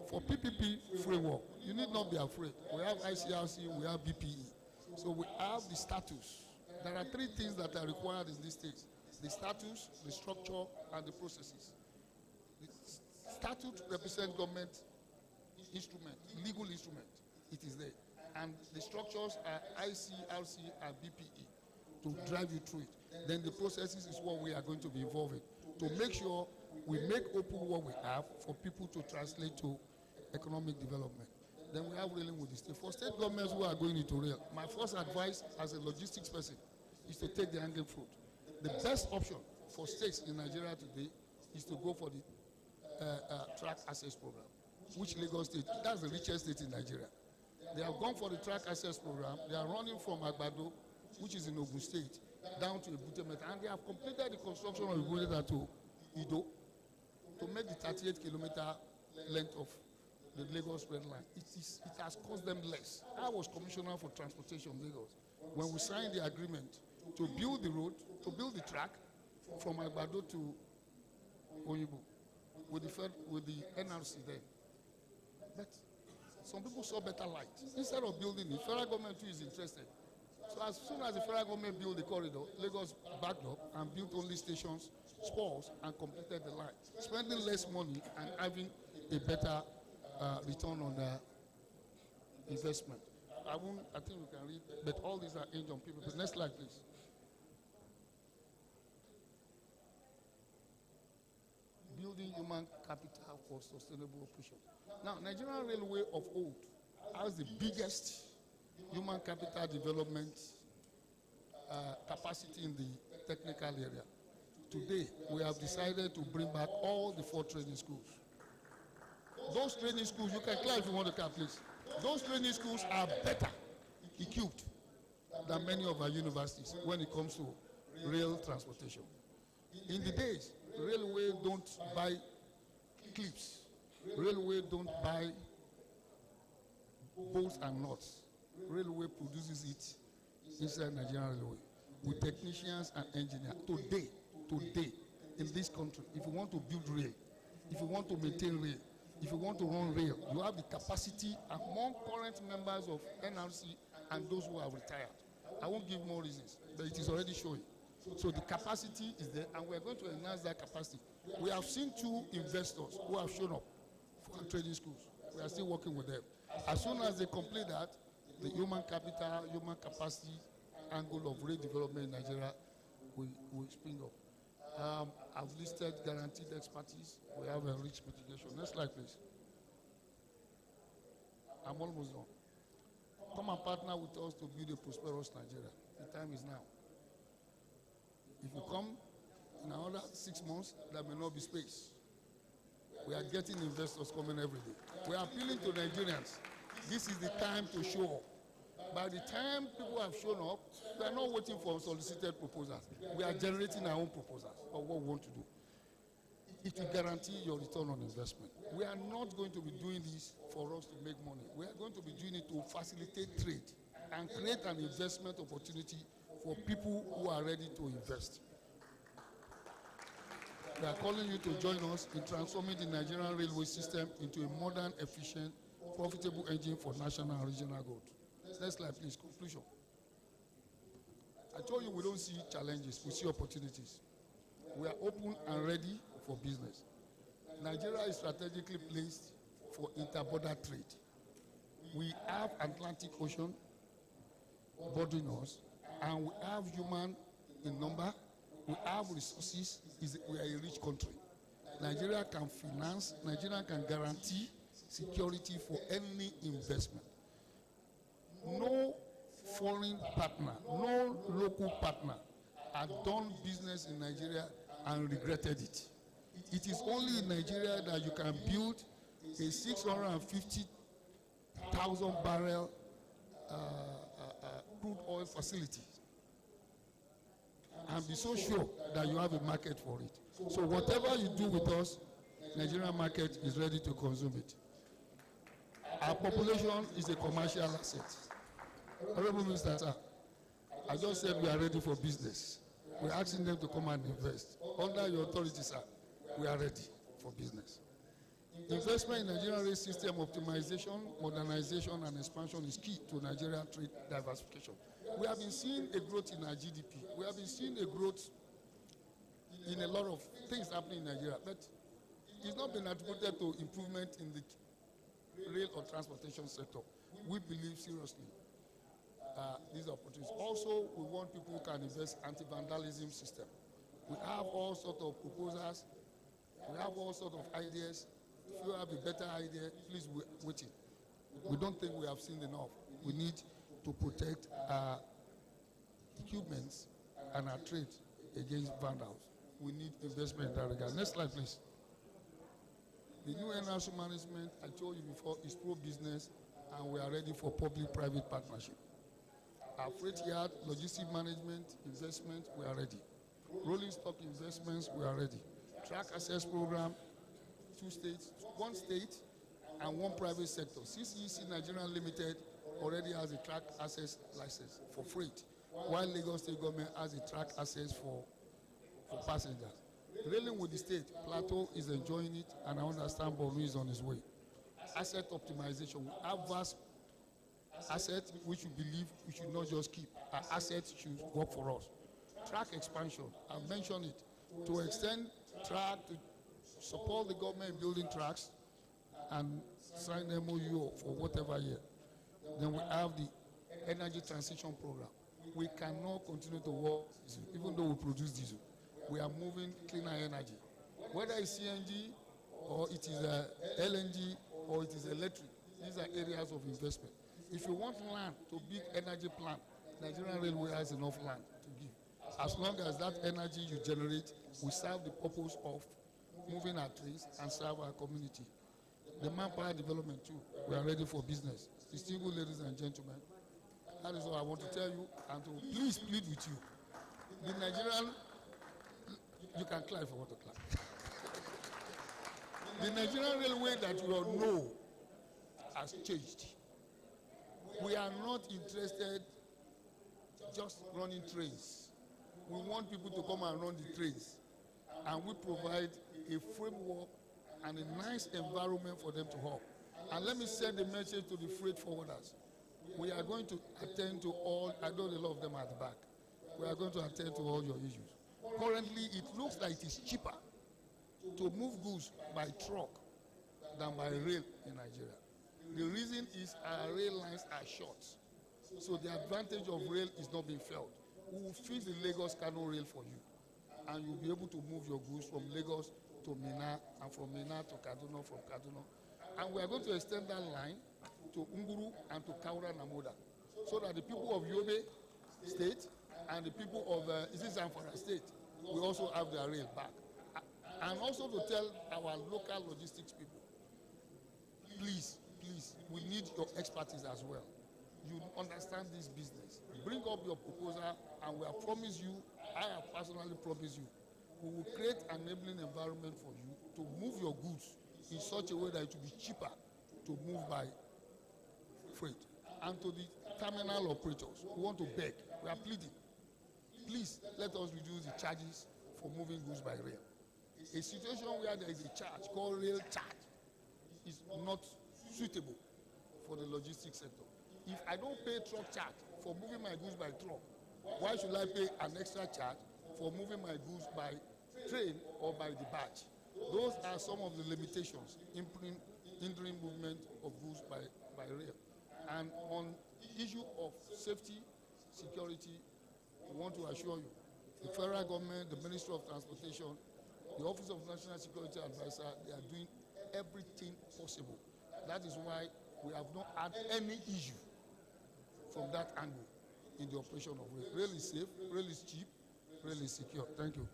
For PPP framework, you need not be afraid. We have ICRC, we have BPE. So we have the status There are three things that are required in this state: the status, the structure, and the processes. The statute represents government instrument, legal instrument. It is there. And the structures are ICRC and BPE to drive you through it. Then the processes is what we are going to be involved in to make sure we make open what we have for people to translate to economic development. Then we have railing with the state. For state governments who are going into rail, my first advice as a logistics person is to take the hanging fruit. The best option for states in Nigeria today is to go for the track access program, which Lagos State, that's the richest state in Nigeria. They have gone for the track access program. They are running from Agbado, which is in Ogun State, down to Ebute-Metta, and they have completed the construction of Ebute-Metta to Ido to make the 38-kilometer length of the Lagos Red Line. It has cost them less. I was commissioner for transportation in Lagos when we signed the agreement to build the road, to build the track from Agbado to Oyibo with the NRC there. But some people saw better light. Instead of building it, federal government too is interested. So as soon as the federal government built the corridor, Lagos backed up and built only stations, spurs, and completed the line, spending less money and having a better return on the investment. I think we can read, but all these are aimed on people. But next slide, please. Building human capital for sustainable operation. Now, Nigerian Railway of old has the biggest human capital development capacity in the technical area. Today, we have decided to bring back all the 4 training schools. Those training schools, you can clap if you want to clap, please. Those training schools are better equipped than many of our universities when it comes to rail transportation. In the days, railway don't buy clips. Railway don't buy bolts and nuts. Railway produces it inside Nigerian Railway with technicians and engineers. Today, in this country, if you want to build rail, if you want to maintain rail, if you want to run rail, you have the capacity among current members of NRC and those who are retired. I won't give more reasons, but it is already showing. So the capacity is there, and we're going to enhance that capacity. We have seen 2 investors who have shown up for training schools. We are still working with them. As soon as they complete that, the human capital, human capacity angle of rail development in Nigeria will spring up. I've listed guaranteed expertise. We have a rich mitigation. Next slide, please. I'm almost done. Come and partner with us to build a prosperous Nigeria. The time is now. If you come in another 6 months, there may not be space. We are getting investors coming every day. We are appealing to Nigerians. This is the time to show up. By the time people have shown up, we are not waiting for solicited proposals. We are generating our own proposals of what we want to do. It will guarantee your return on investment. We are not going to be doing this for us to make money. We are going to be doing it to facilitate trade and create an investment opportunity for people who are ready to invest. We are calling you to join us in transforming the Nigerian railway system into a modern, efficient, profitable engine for national and regional growth. Next slide, please. Conclusion. I told you we don't see challenges, we see opportunities. We are open and ready for business. Nigeria is strategically placed for interborder trade. We have Atlantic Ocean bordering us, and we have human in number. We have resources. We are a rich country. Nigeria can finance, Nigeria can guarantee security for any investment. No foreign partner, no local partner had done business in Nigeria and regretted it. It is only in Nigeria that you can build a 650,000 barrel crude oil facility and be so sure that you have a market for it. So whatever you do with us, Nigerian market is ready to consume it. Our population is a commercial asset. Honorable Minister, sir, I just said we are ready for business. We're asking them to come and invest. Under your authority, sir, we are ready for business. Investment in Nigerian rail system optimization, modernization, and expansion is key to Nigerian trade diversification. We have been seeing a growth in our GDP. We have been seeing a growth in a lot of things happening in Nigeria, but it's not been attributed to improvement in the rail or transportation sector. We believe seriously these opportunities. Also, we want people who can invest anti-vandalism system. We have all sorts of proposals. We have all sorts of ideas. If you have a better idea, please wait it. We don't think we have seen enough. We need to protect our equipments and our trade against vandals. We need investment in that regard. Next slide, please. The new NRC management, I told you before, is pro-business, and we are ready for public-private partnership. Our freight yard, logistic management, investment, we are ready. Rolling stock investments, we are ready. Track access program, 2 states, 1 state and 1 private sector. CCEC Nigeria Limited already has a track access license for freight, while Lagos State government has a track access for passengers. Railing with the state, Plateau is enjoying it, and I understand Borno is on his way. Asset optimization, we have vast assets which we believe we should not just keep. Our assets should work for us. Track expansion, I've mentioned it, to extend track, to support the government in building tracks and sign MOU for whatever year. Then we have the energy transition program. We cannot continue to work diesel, even though we produce diesel. We are moving cleaner energy. Whether it's CNG or it is LNG or it is electric, these are areas of investment. If you want land to build energy plant, Nigerian Railway has enough land to give. As long as that energy you generate will serve the purpose of moving our trains and serve our community. The manpower development too, we are ready for business. Distinguished ladies and gentlemen, that is all I want to tell you, and to please plead with you. The Nigerian, you can clap if you want to clap. The Nigerian Railway that you all know has changed. We are not interested just running trains. We want people to come and run the trains, and we provide a framework and a nice environment for them to hop. And let me send a message to the freight forwarders. We are going to attend to all, I know a lot of them are at the back. We are going to attend to all your issues. Currently, it looks like it is cheaper to move goods by truck than by rail in Nigeria. The reason is our rail lines are short. So the advantage of rail is not being felt. We will fix the Lagos-Kano rail for you, and you'll be able to move your goods from Lagos to Minna, and from Minna to Kaduna, from Kaduna. And we are going to extend that line to Nguru and to Kaura Namoda, so that the people of Yobe State and the people of Zamfara State will also have their rail back. And also to tell our local logistics people, please, we need your expertise as well. You understand this business. Bring up your proposal, and we have promised you, I have personally promised you, we will create an enabling environment for you to move your goods in such a way that it will be cheaper to move by freight. And to the terminal operators who want to beg, we are pleading, please let us reduce the charges for moving goods by rail. A situation where there is a charge called rail charge is not suitable for the logistics sector. If I don't pay truck charge for moving my goods by truck, why should I pay an extra charge for moving my goods by train or by the barge? Those are some of the limitations hindering movement of goods by rail. And on the issue of safety, security, we want to assure you, the federal government, the Ministry of Transportation, the Office of National Security Advisor, they are doing everything possible. That is why we have not had any issue from that angle in the operation of rail. Rail is safe, rail is cheap, rail is secure. Thank you.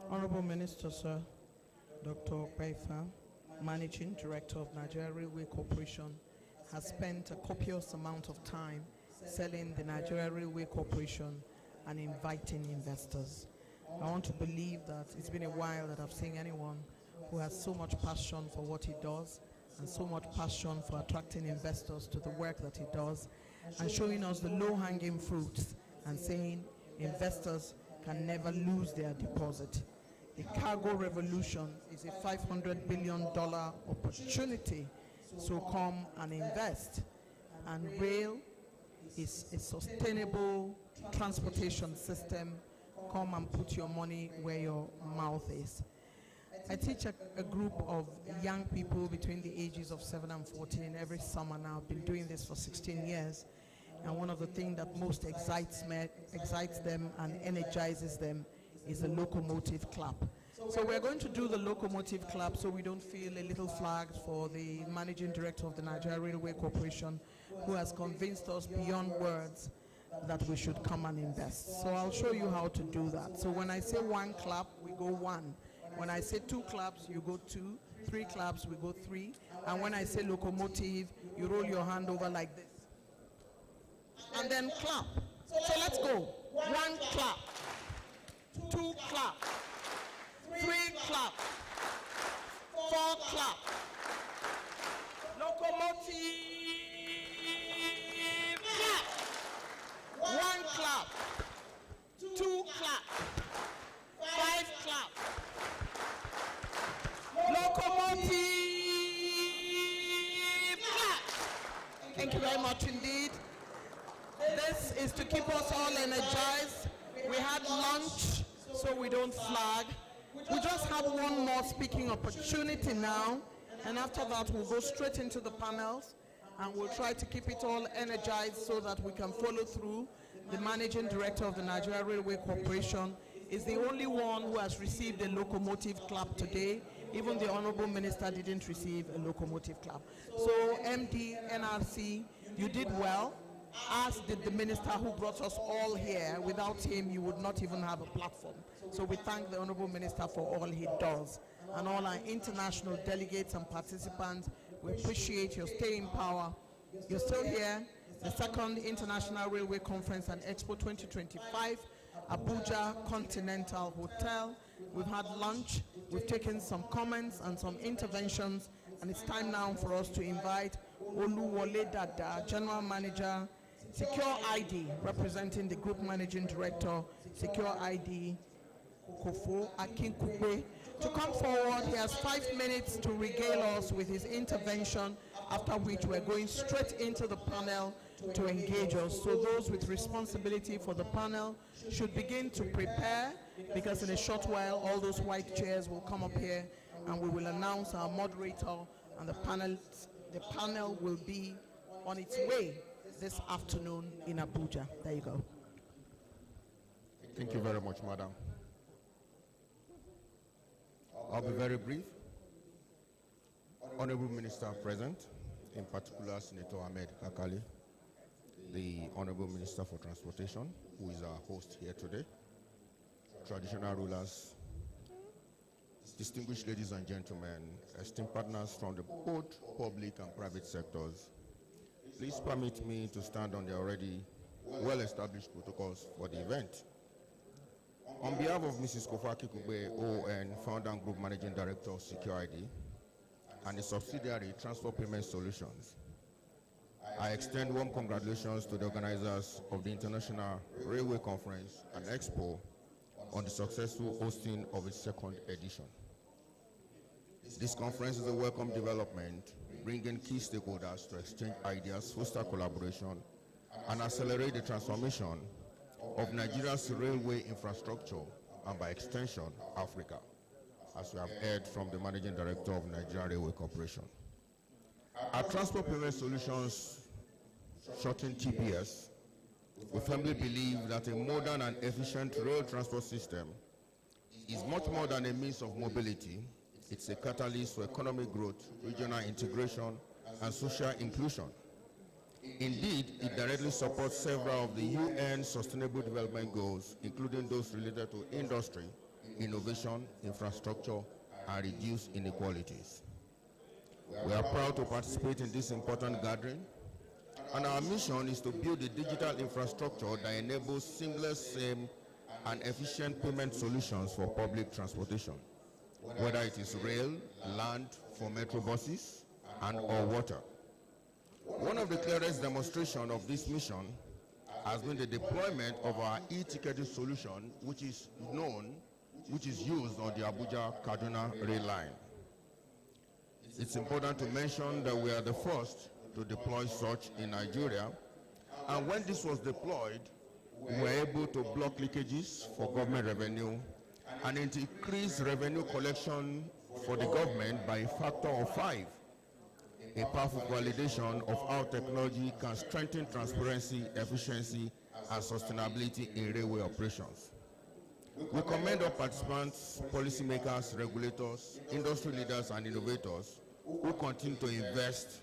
Honorable Minister, sir, Dr. Kwaifa, Managing Director of Nigeria Railway Corporation, has spent a copious amount of time selling the Nigeria Railway Corporation and inviting investors. I want to believe that it's been a while that I've seen anyone who has so much passion for what he does and so much passion for attracting investors to the work that he does. and showing us the low-hanging fruits and saying investors can never lose their deposit. The cargo revolution is a $500 billion opportunity, so come and invest. And rail is a sustainable transportation system. Come and put your money where your mouth is. I teach a group of young people between the ages of 7 and 14 every summer now. I've been doing this for 16 years. And one of the things that most excites them and energizes them is the locomotive clap. So we're going to do the locomotive clap so we don't feel a little flagged for the managing director of the Nigeria Railway Corporation, who has convinced us beyond words that we should come and invest. So I'll show you how to do that. So when I say one clap, we go one. When I say two claps, you go two. Three claps, we go three. And when I say locomotive, you roll your hand over like this. And then clap. So let's go. One clap. Two clap. Three clap. Four clap. Locomotive clap. One clap. Two clap. Five clap. Locomotive clap. Thank you very much indeed. This is to keep us all energized. We had lunch, so we don't flag. We just have one more speaking opportunity now, and after that we'll go straight into the panels, and we'll try to keep it all energized so that we can follow through. The managing director of the Nigeria Railway Corporation is the only one who has received a locomotive clap today. Even the Honorable Minister didn't receive a locomotive clap. So MD, NRC, you did well, as did the minister who brought us all here. Without him, you would not even have a platform. So we thank the Honorable Minister for all he does. And all our international delegates and participants, we appreciate your staying power. You're still here. The second International Railway Conference and Expo 2025, Abuja Continental Hotel. We've had lunch, we've taken some comments and some interventions, and it's time now for us to invite Oluwole Dada, General Manager, Secure ID, representing the Group Managing Director, Secure ID, Kofo Akinkugbe, to come forward. He has 5 minutes to regale us with his intervention, after which we're going straight into the panel to engage us. So those with responsibility for the panel should begin to prepare, because in a short while all those white chairs will come up here and we will announce our moderator, and the panel will be on its way this afternoon in Abuja. There you go. Thank you very much, Madam. I'll be very brief. Honorable Minister present, in particular Senator Ahmed Kakali, the Honorable Minister for Transportation, who is our host here today, traditional rulers, distinguished ladies and gentlemen, esteemed partners from the both public and private sectors, please permit me to stand on the already well-established protocols for the event. On behalf of Mrs. Kofaki Kugbe, ON, Founder and Group Managing Director of Secure ID, and the subsidiary Transport Payment Solutions, I extend warm congratulations to the organizers of the International Railway Conference and Expo on the successful hosting of its second edition. This conference is a welcome development, bringing key stakeholders to exchange ideas, foster collaboration, and accelerate the transformation of Nigeria's railway infrastructure and, by extension, Africa, as we have heard from the Managing Director of Nigeria Railway Corporation. Our Transport Payment Solutions, shortened TPS, we firmly believe that a modern and efficient rail transport system is much more than a means of mobility. It's a catalyst for economic growth, regional integration, and social inclusion. Indeed, it directly supports several of the UN Sustainable Development Goals, including those related to industry, innovation, infrastructure, and reduce inequalities. We are proud to participate in this important gathering, and our mission is to build a digital infrastructure that enables seamless, same, and efficient payment solutions for public transportation, whether it is rail, land, for metro buses, and or water. One of the clearest demonstrations of this mission has been the deployment of our e-ticketing solution, which is used on the Abuja-Kaduna rail line. It's important to mention that we are the first to deploy such in Nigeria, and when this was deployed, we were able to block leakages for government revenue, and it increased revenue collection for the government by a factor of 5. A powerful validation of how technology can strengthen transparency, efficiency, and sustainability in railway operations. We commend our participants, policymakers, regulators, industry leaders, and innovators who continue to invest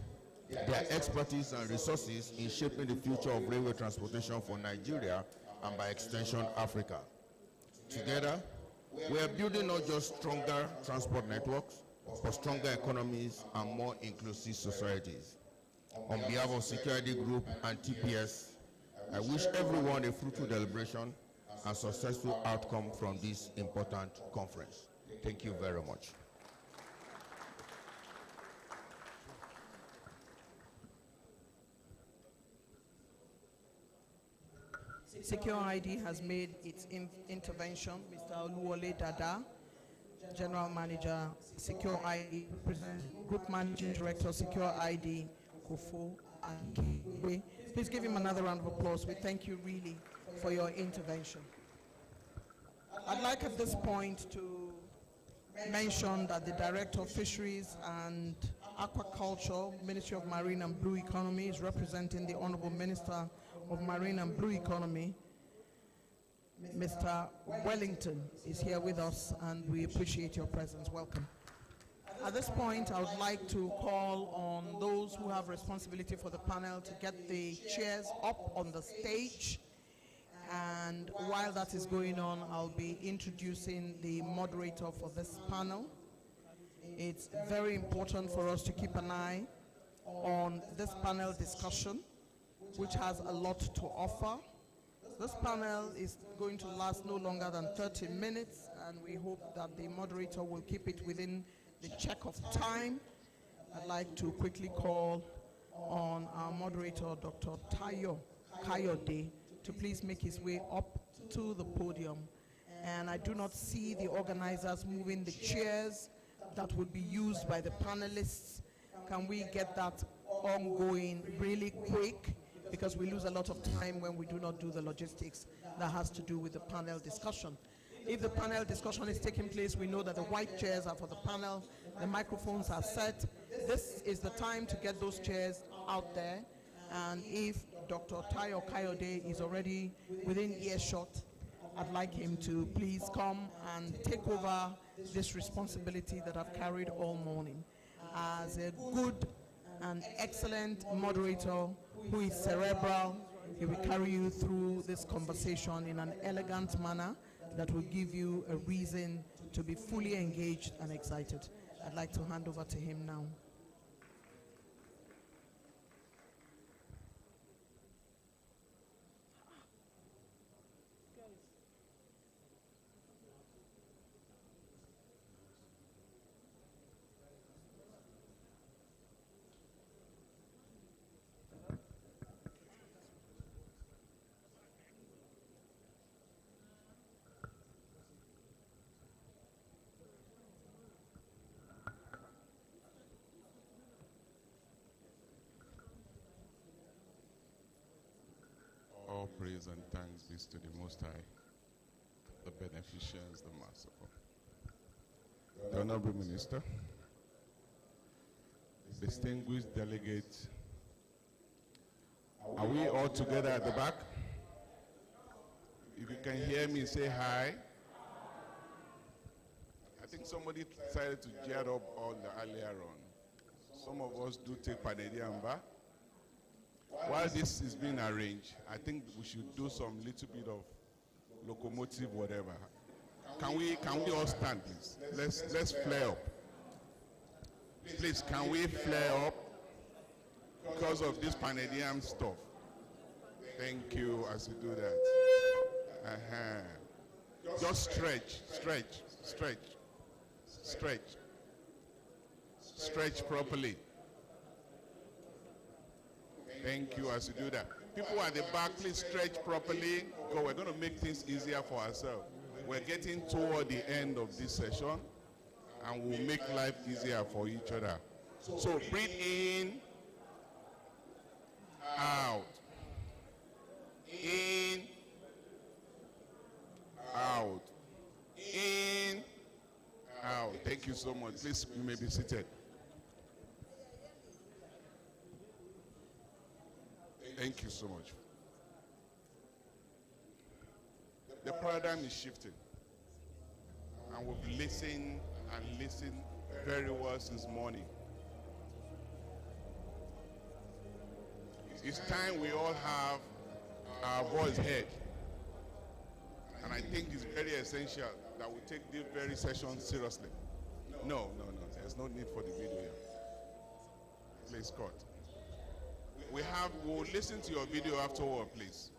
their expertise and resources in shaping the future of railway transportation for Nigeria and by extension, Africa. Together, we are building not just stronger transport networks, but stronger economies and more inclusive societies. On behalf of Security Group and TPS, I wish everyone a fruitful deliberation and successful outcome from this important conference. Thank you very much. Secure ID has made its intervention. Mr. Oluwole Dada, General Manager, Secure ID, Group Managing Director, Secure ID, Kofo Akewe. Please give him another round of applause. We thank you really for your intervention. I'd like at this point to mention that the Director of Fisheries and Aquaculture, Ministry of Marine and Blue Economy, is representing the Honorable Minister of Marine and Blue Economy. Mr. Wellington is here with us, and we appreciate your presence. Welcome. At this point, I would like to call on those who have responsibility for the panel to get the chairs up on the stage. And while that is going on, I'll be introducing the moderator for this panel. It's very important for us to keep an eye on this panel discussion, which has a lot to offer. This panel is going to last no longer than 30 minutes, and we hope that the moderator will keep it within the check of time. I'd like to quickly call on our moderator, Dr. Tayo Kayode, to please make his way up to the podium. And I do not see the organizers moving the chairs that would be used by the panelists. Can we get that ongoing really quick? Because we lose a lot of time when we do not do the logistics that has to do with the panel discussion. If the panel discussion is taking place, we know that the white chairs are for the panel, the microphones are set. This is the time to get those chairs out there. And if Dr. Tayo Kayode is already within earshot, I'd like him to please come and take over this responsibility that I've carried all morning. As a good and excellent moderator who is cerebral, he will carry you through this conversation in an elegant manner that will give you a reason to be fully engaged and excited. I'd like to hand over to him now. All praise and thanks be to the Most High, the beneficent, the merciful. The Honorable Minister, distinguished delegates, are we all together at the back? If you can hear me, say hi. I think somebody decided to jet up all the earlier on. Some of us do take Panediamba. While this is being arranged, I think we should do some little bit of locomotive, whatever. Can we all stand, please? Let's flare up. Please, can we flare up because of this Panedium stuff? Thank you as you do that. Just stretch, stretch, stretch, stretch. Stretch properly. Thank you as you do that. People at the back, please stretch properly, because we're going to make things easier for ourselves. We're getting toward the end of this session, and we'll make life easier for each other. So breathe in, out, in, out, in, out. Thank you so much. Please, you may be seated. Thank you so much. The paradigm is shifting, and we've listened and listened very well since morning. It's time we all have our voice heard, and I think it's very essential that we take this very session seriously. No, there's no need for the video here. Please, cut. We'll listen to your video afterward, please.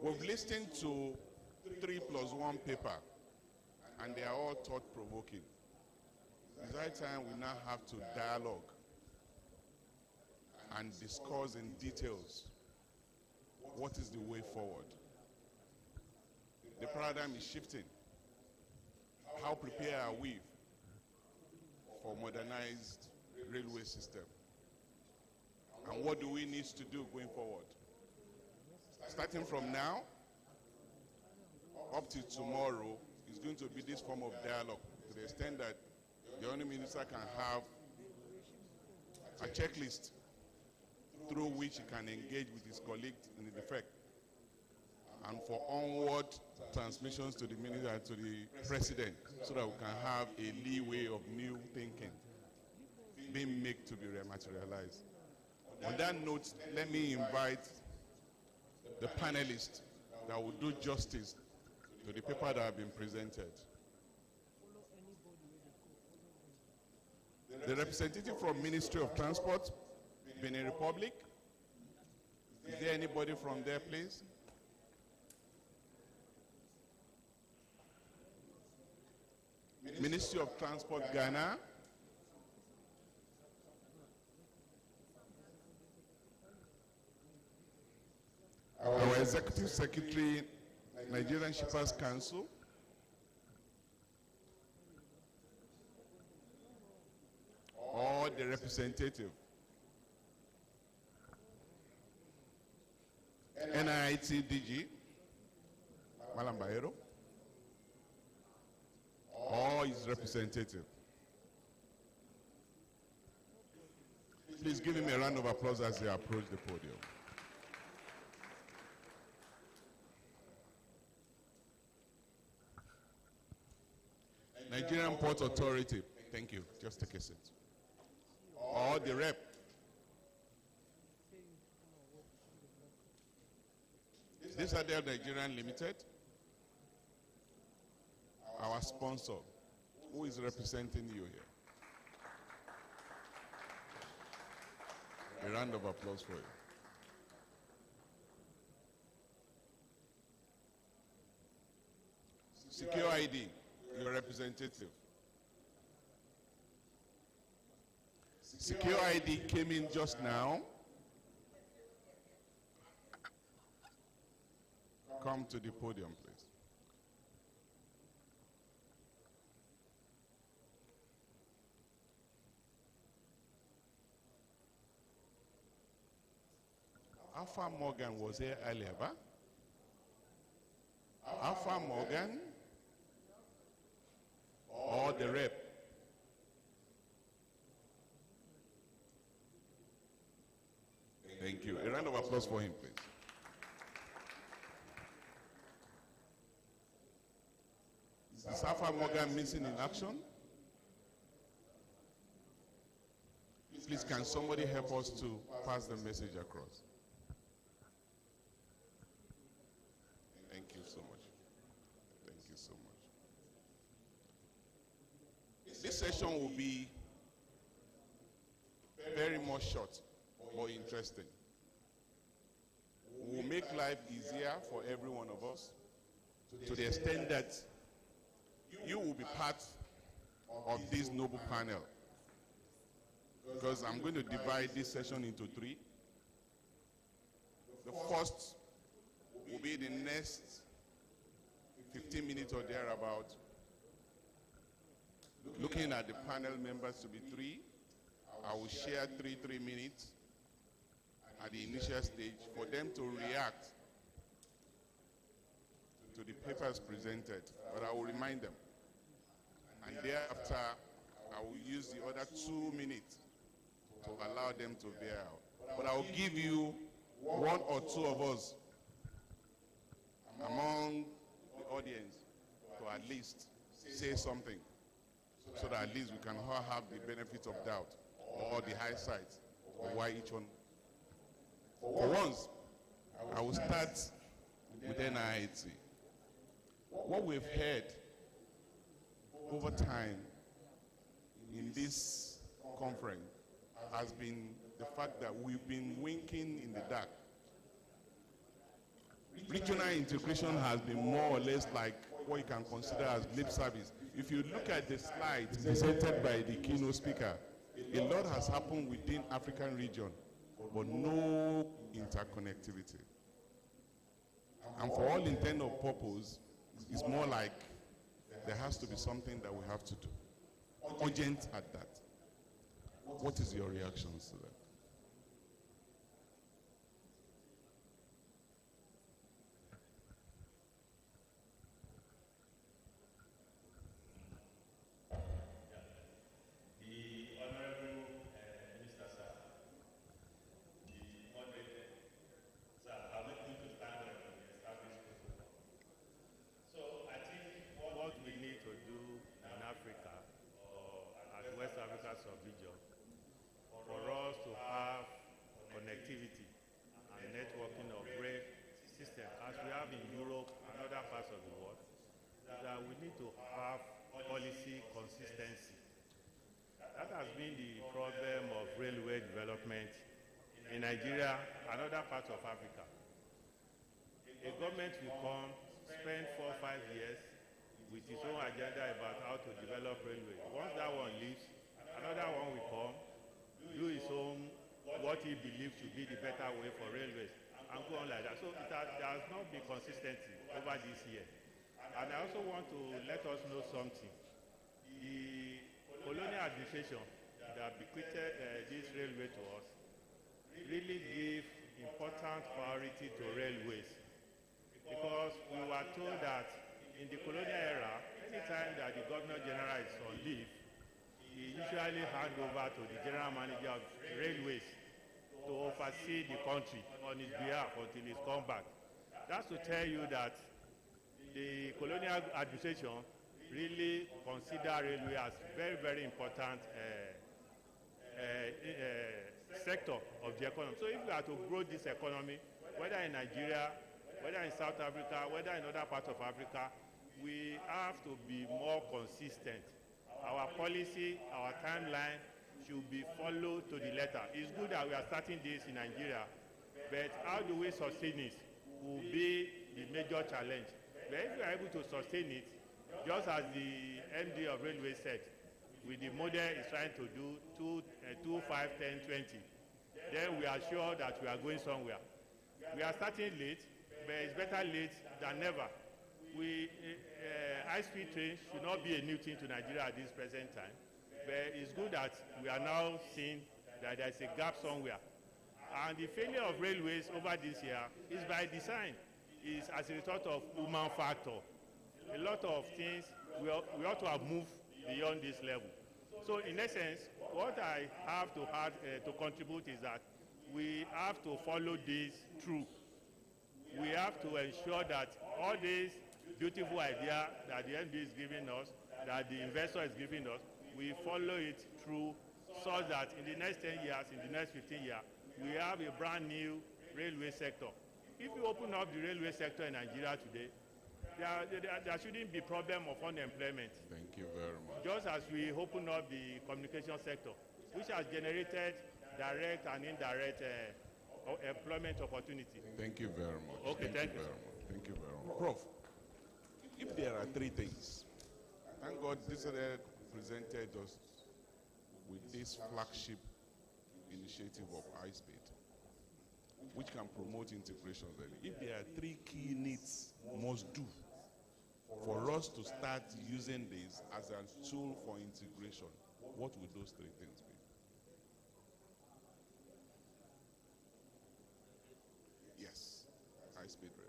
We've listened to 3+1 paper, and they are all thought-provoking. It's high time we now have to dialogue and discuss in details what is the way forward. The paradigm is shifting. How prepared are we for modernized railway system? And what do we need to do going forward? Starting from now up to tomorrow is going to be this form of dialogue, to the extent that the Honourable Minister can have a checklist through which he can engage with his colleagues in the effect, and for onward transmissions to the Minister and to the President, so that we can have a leeway of new thinking being made to be rematerialized. On that note, let me invite the panelists that will do justice to the paper that have been presented. The representative from Ministry of Transport, Benin Republic. Is there anybody from there, please? Ministry of Transport, Ghana. Our Executive Secretary, Nigerian Shippers Council. Or the representative. NIT DG, Malam Bayero. Or his representative. Please give him a round of applause as they approach the podium. Nigerian Port Authority, thank you, just take a seat. Or the rep. These are the Nigerian Limited, our sponsor, who is representing you here. A round of applause for you. Secure ID, your representative. Secure ID came in just now. Come to the podium, please. Alpha Morgan was here earlier, but Alpha Morgan or the rep. Thank you. A round of applause for him, please. Is Alpha Morgan missing in action? Please, can somebody help us to pass the message across? Thank you so much. Thank you so much. This session will be very much short, but interesting. We will make life easier for every one of us, to the extent that you will be part of this noble panel because I'm going to divide this session into three. The first will be the next 15 minutes or thereabout, looking at the panel members to be three. I will share 3 minutes at the initial stage for them to react to the papers presented, but I will remind them. And thereafter, I will use the other 2 minutes to allow them to bear out. But I will give you 1 or 2 of us among the audience to at least say something, so that at least we can all have the benefit of doubt or the high sides of why each one. For once, I will start with NIIT. What we've heard over time in this conference has been the fact that we've been winking in the dark. Regional integration has been more or less like what you can consider as lip service. If you look at the slides presented by the keynote speaker, a lot has happened within African region, but no interconnectivity. And for all intent or purpose, it's more like there has to be something that we have to do. Urgent at that. What is your reactions to that? Sub-region for us to have connectivity and networking of rail system as we have in Europe and other parts of the world, that we need to have policy consistency. That has been the problem of railway development in Nigeria and other parts of Africa. A government will come, spend 4 or 5 years with its own agenda about how to develop railway. Once that one leaves, another one will come, do his own, what he believes to be the better way for railways, and go on like that. So there has not been consistency over this year. And I also want to let us know something. The colonial administration that bequeathed this railway to us really gave important priority to railways, because we were told that in the colonial era, anytime that the Governor General is on leave, he usually hand over to the general manager of railways to oversee the country on his behalf until he's come back. That's to tell you that the colonial administration really consider railway as very, very important sector of the economy. So if we are to grow this economy, whether in Nigeria, whether in South Africa, whether in other parts of Africa, we have to be more consistent. Our policy, our timeline should be followed to the letter. It's good that we are starting this in Nigeria, but how do we sustain it will be the major challenge. But if we are able to sustain it, just as the MD of Railway said, with the model is trying to do 2, 5, 10, 20, then we are sure that we are going somewhere. We are starting late, but it's better late than never. High-speed trains should not be a new thing to Nigeria at this present time, but it's good that we are now seeing that there's a gap somewhere. And the failure of railways over this year is by design, is as a result of human factor. A lot of things, we ought to have moved beyond this level. So in essence, what I have to add to contribute is that we have to follow this through. We have to ensure that all these beautiful idea that the MD is giving us, that the investor is giving us, we follow it through so that in the next 10 years, in the next 15 years, we have a brand new railway sector. If you open up the railway sector in Nigeria today, there shouldn't be problem of unemployment. Thank you very much. Just as we open up the communication sector, which has generated direct and indirect employment opportunity. Thank you very much. Okay, thank you. Very much. Thank you very much. Prof, if there are 3 things, thank God this presented us with this flagship initiative of high-speed, which can promote integration. If there are three key needs must do for us to start using this as a tool for integration, what would those three things be? Yes, high-speed rail.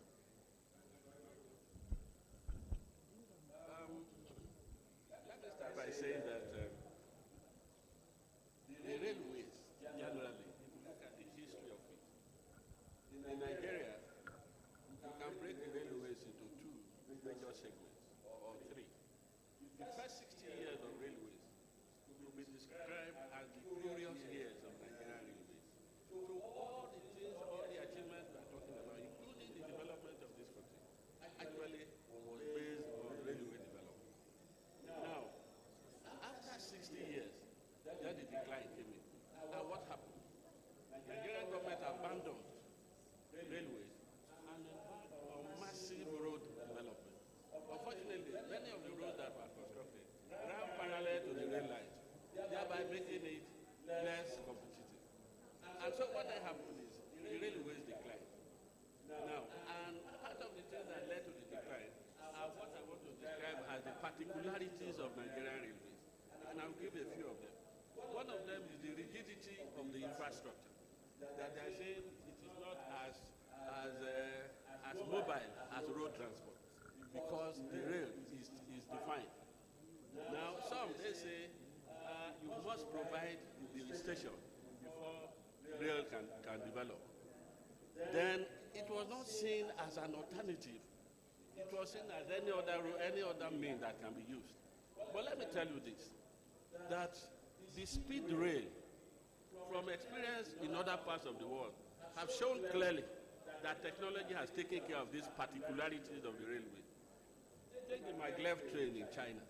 Let me start by saying that the railways, generally, if you look at the history of it, in Nigeria, you can break the railways into two major segments, or three. The first 60 years of railways will be described as the glorious years of Nigerian railways. So all the things, all the achievements we are talking about, including the development of this country, actually was based on railway development. Now, after 60 years, then the decline came in. Now what happened? Nigerian government abandoned railways and embarked on massive road development. Unfortunately, many of the roads that were constructed ran parallel to the rail lines, thereby making it less competitive. And so what then happened is the railways declined. Now, and part of the things that led to the decline are what I want to describe as the particularities of Nigerian railways. And I'll give a few of them. One of them is the rigidity of the infrastructure. That they are saying it is not as mobile as road transport because the rail is defined. Now, some they say you must provide the station before rail can develop. Then it was not seen as an alternative. It was seen as any other means that can be used. But let me tell you this, that the speed rail, from experience in other parts of the world, have shown clearly that technology has taken care of these particularities of the railway. Take the maglev train in China.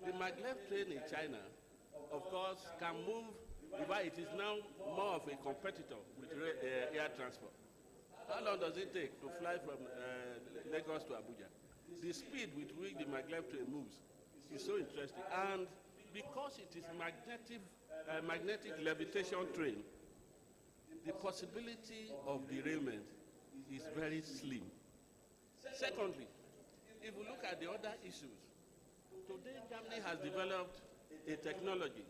The maglev train in China, of course, can move, it is now more of a competitor with air transport. How long does it take to fly from Lagos to Abuja? The speed with which the maglev train moves is so interesting. And because it is magnetic levitation train, the possibility of derailment is very slim. Secondly, if we look at the other issues, today Germany has developed a technology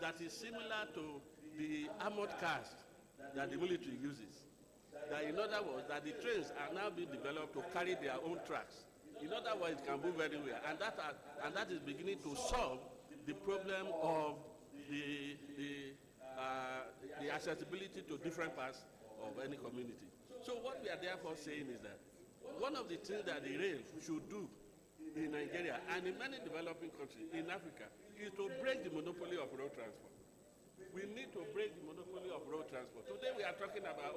that is similar to the armored cars that the military uses. That in other words, that the trains are now being developed to carry their own tracks. In other words, it can move anywhere, and that is beginning to solve the problem of the accessibility to different parts of any community. So what we are therefore saying is that one of the things that the rail should do in Nigeria and in many developing countries in Africa is to break the monopoly of road transport. We need to break the monopoly of road transport. Today we are talking about,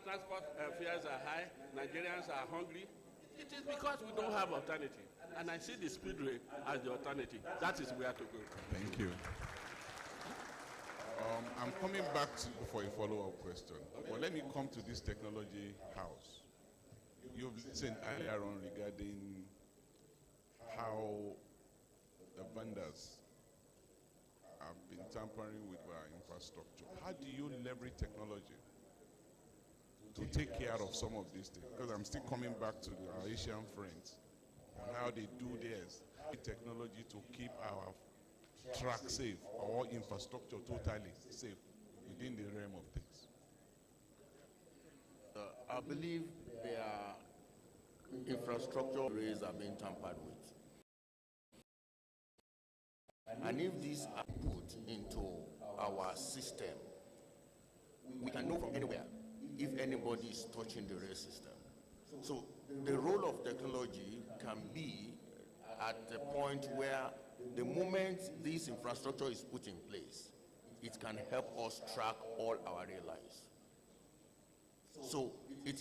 transport fares are high, Nigerians are hungry. It is because we don't have alternative. And I see the speed rail as the alternative. That is where to go. Thank you. I'm coming back to you for a follow-up question. Okay. Well, let me come to this technology house. You've listened earlier on regarding how the vendors have been tampering with our infrastructure. How do you leverage technology to take care of some of these things? Because I'm still coming back to our Asian friends on how they do theirs. Technology to keep our track safe, or infrastructure totally safe within the realm of things. I believe their infrastructure rails are being tampered with. And if these are put into our system, we can know from anywhere if anybody is touching the rail system. So the role of technology can be at the point where the moment this infrastructure is put in place, it can help us track all our rail lines. So it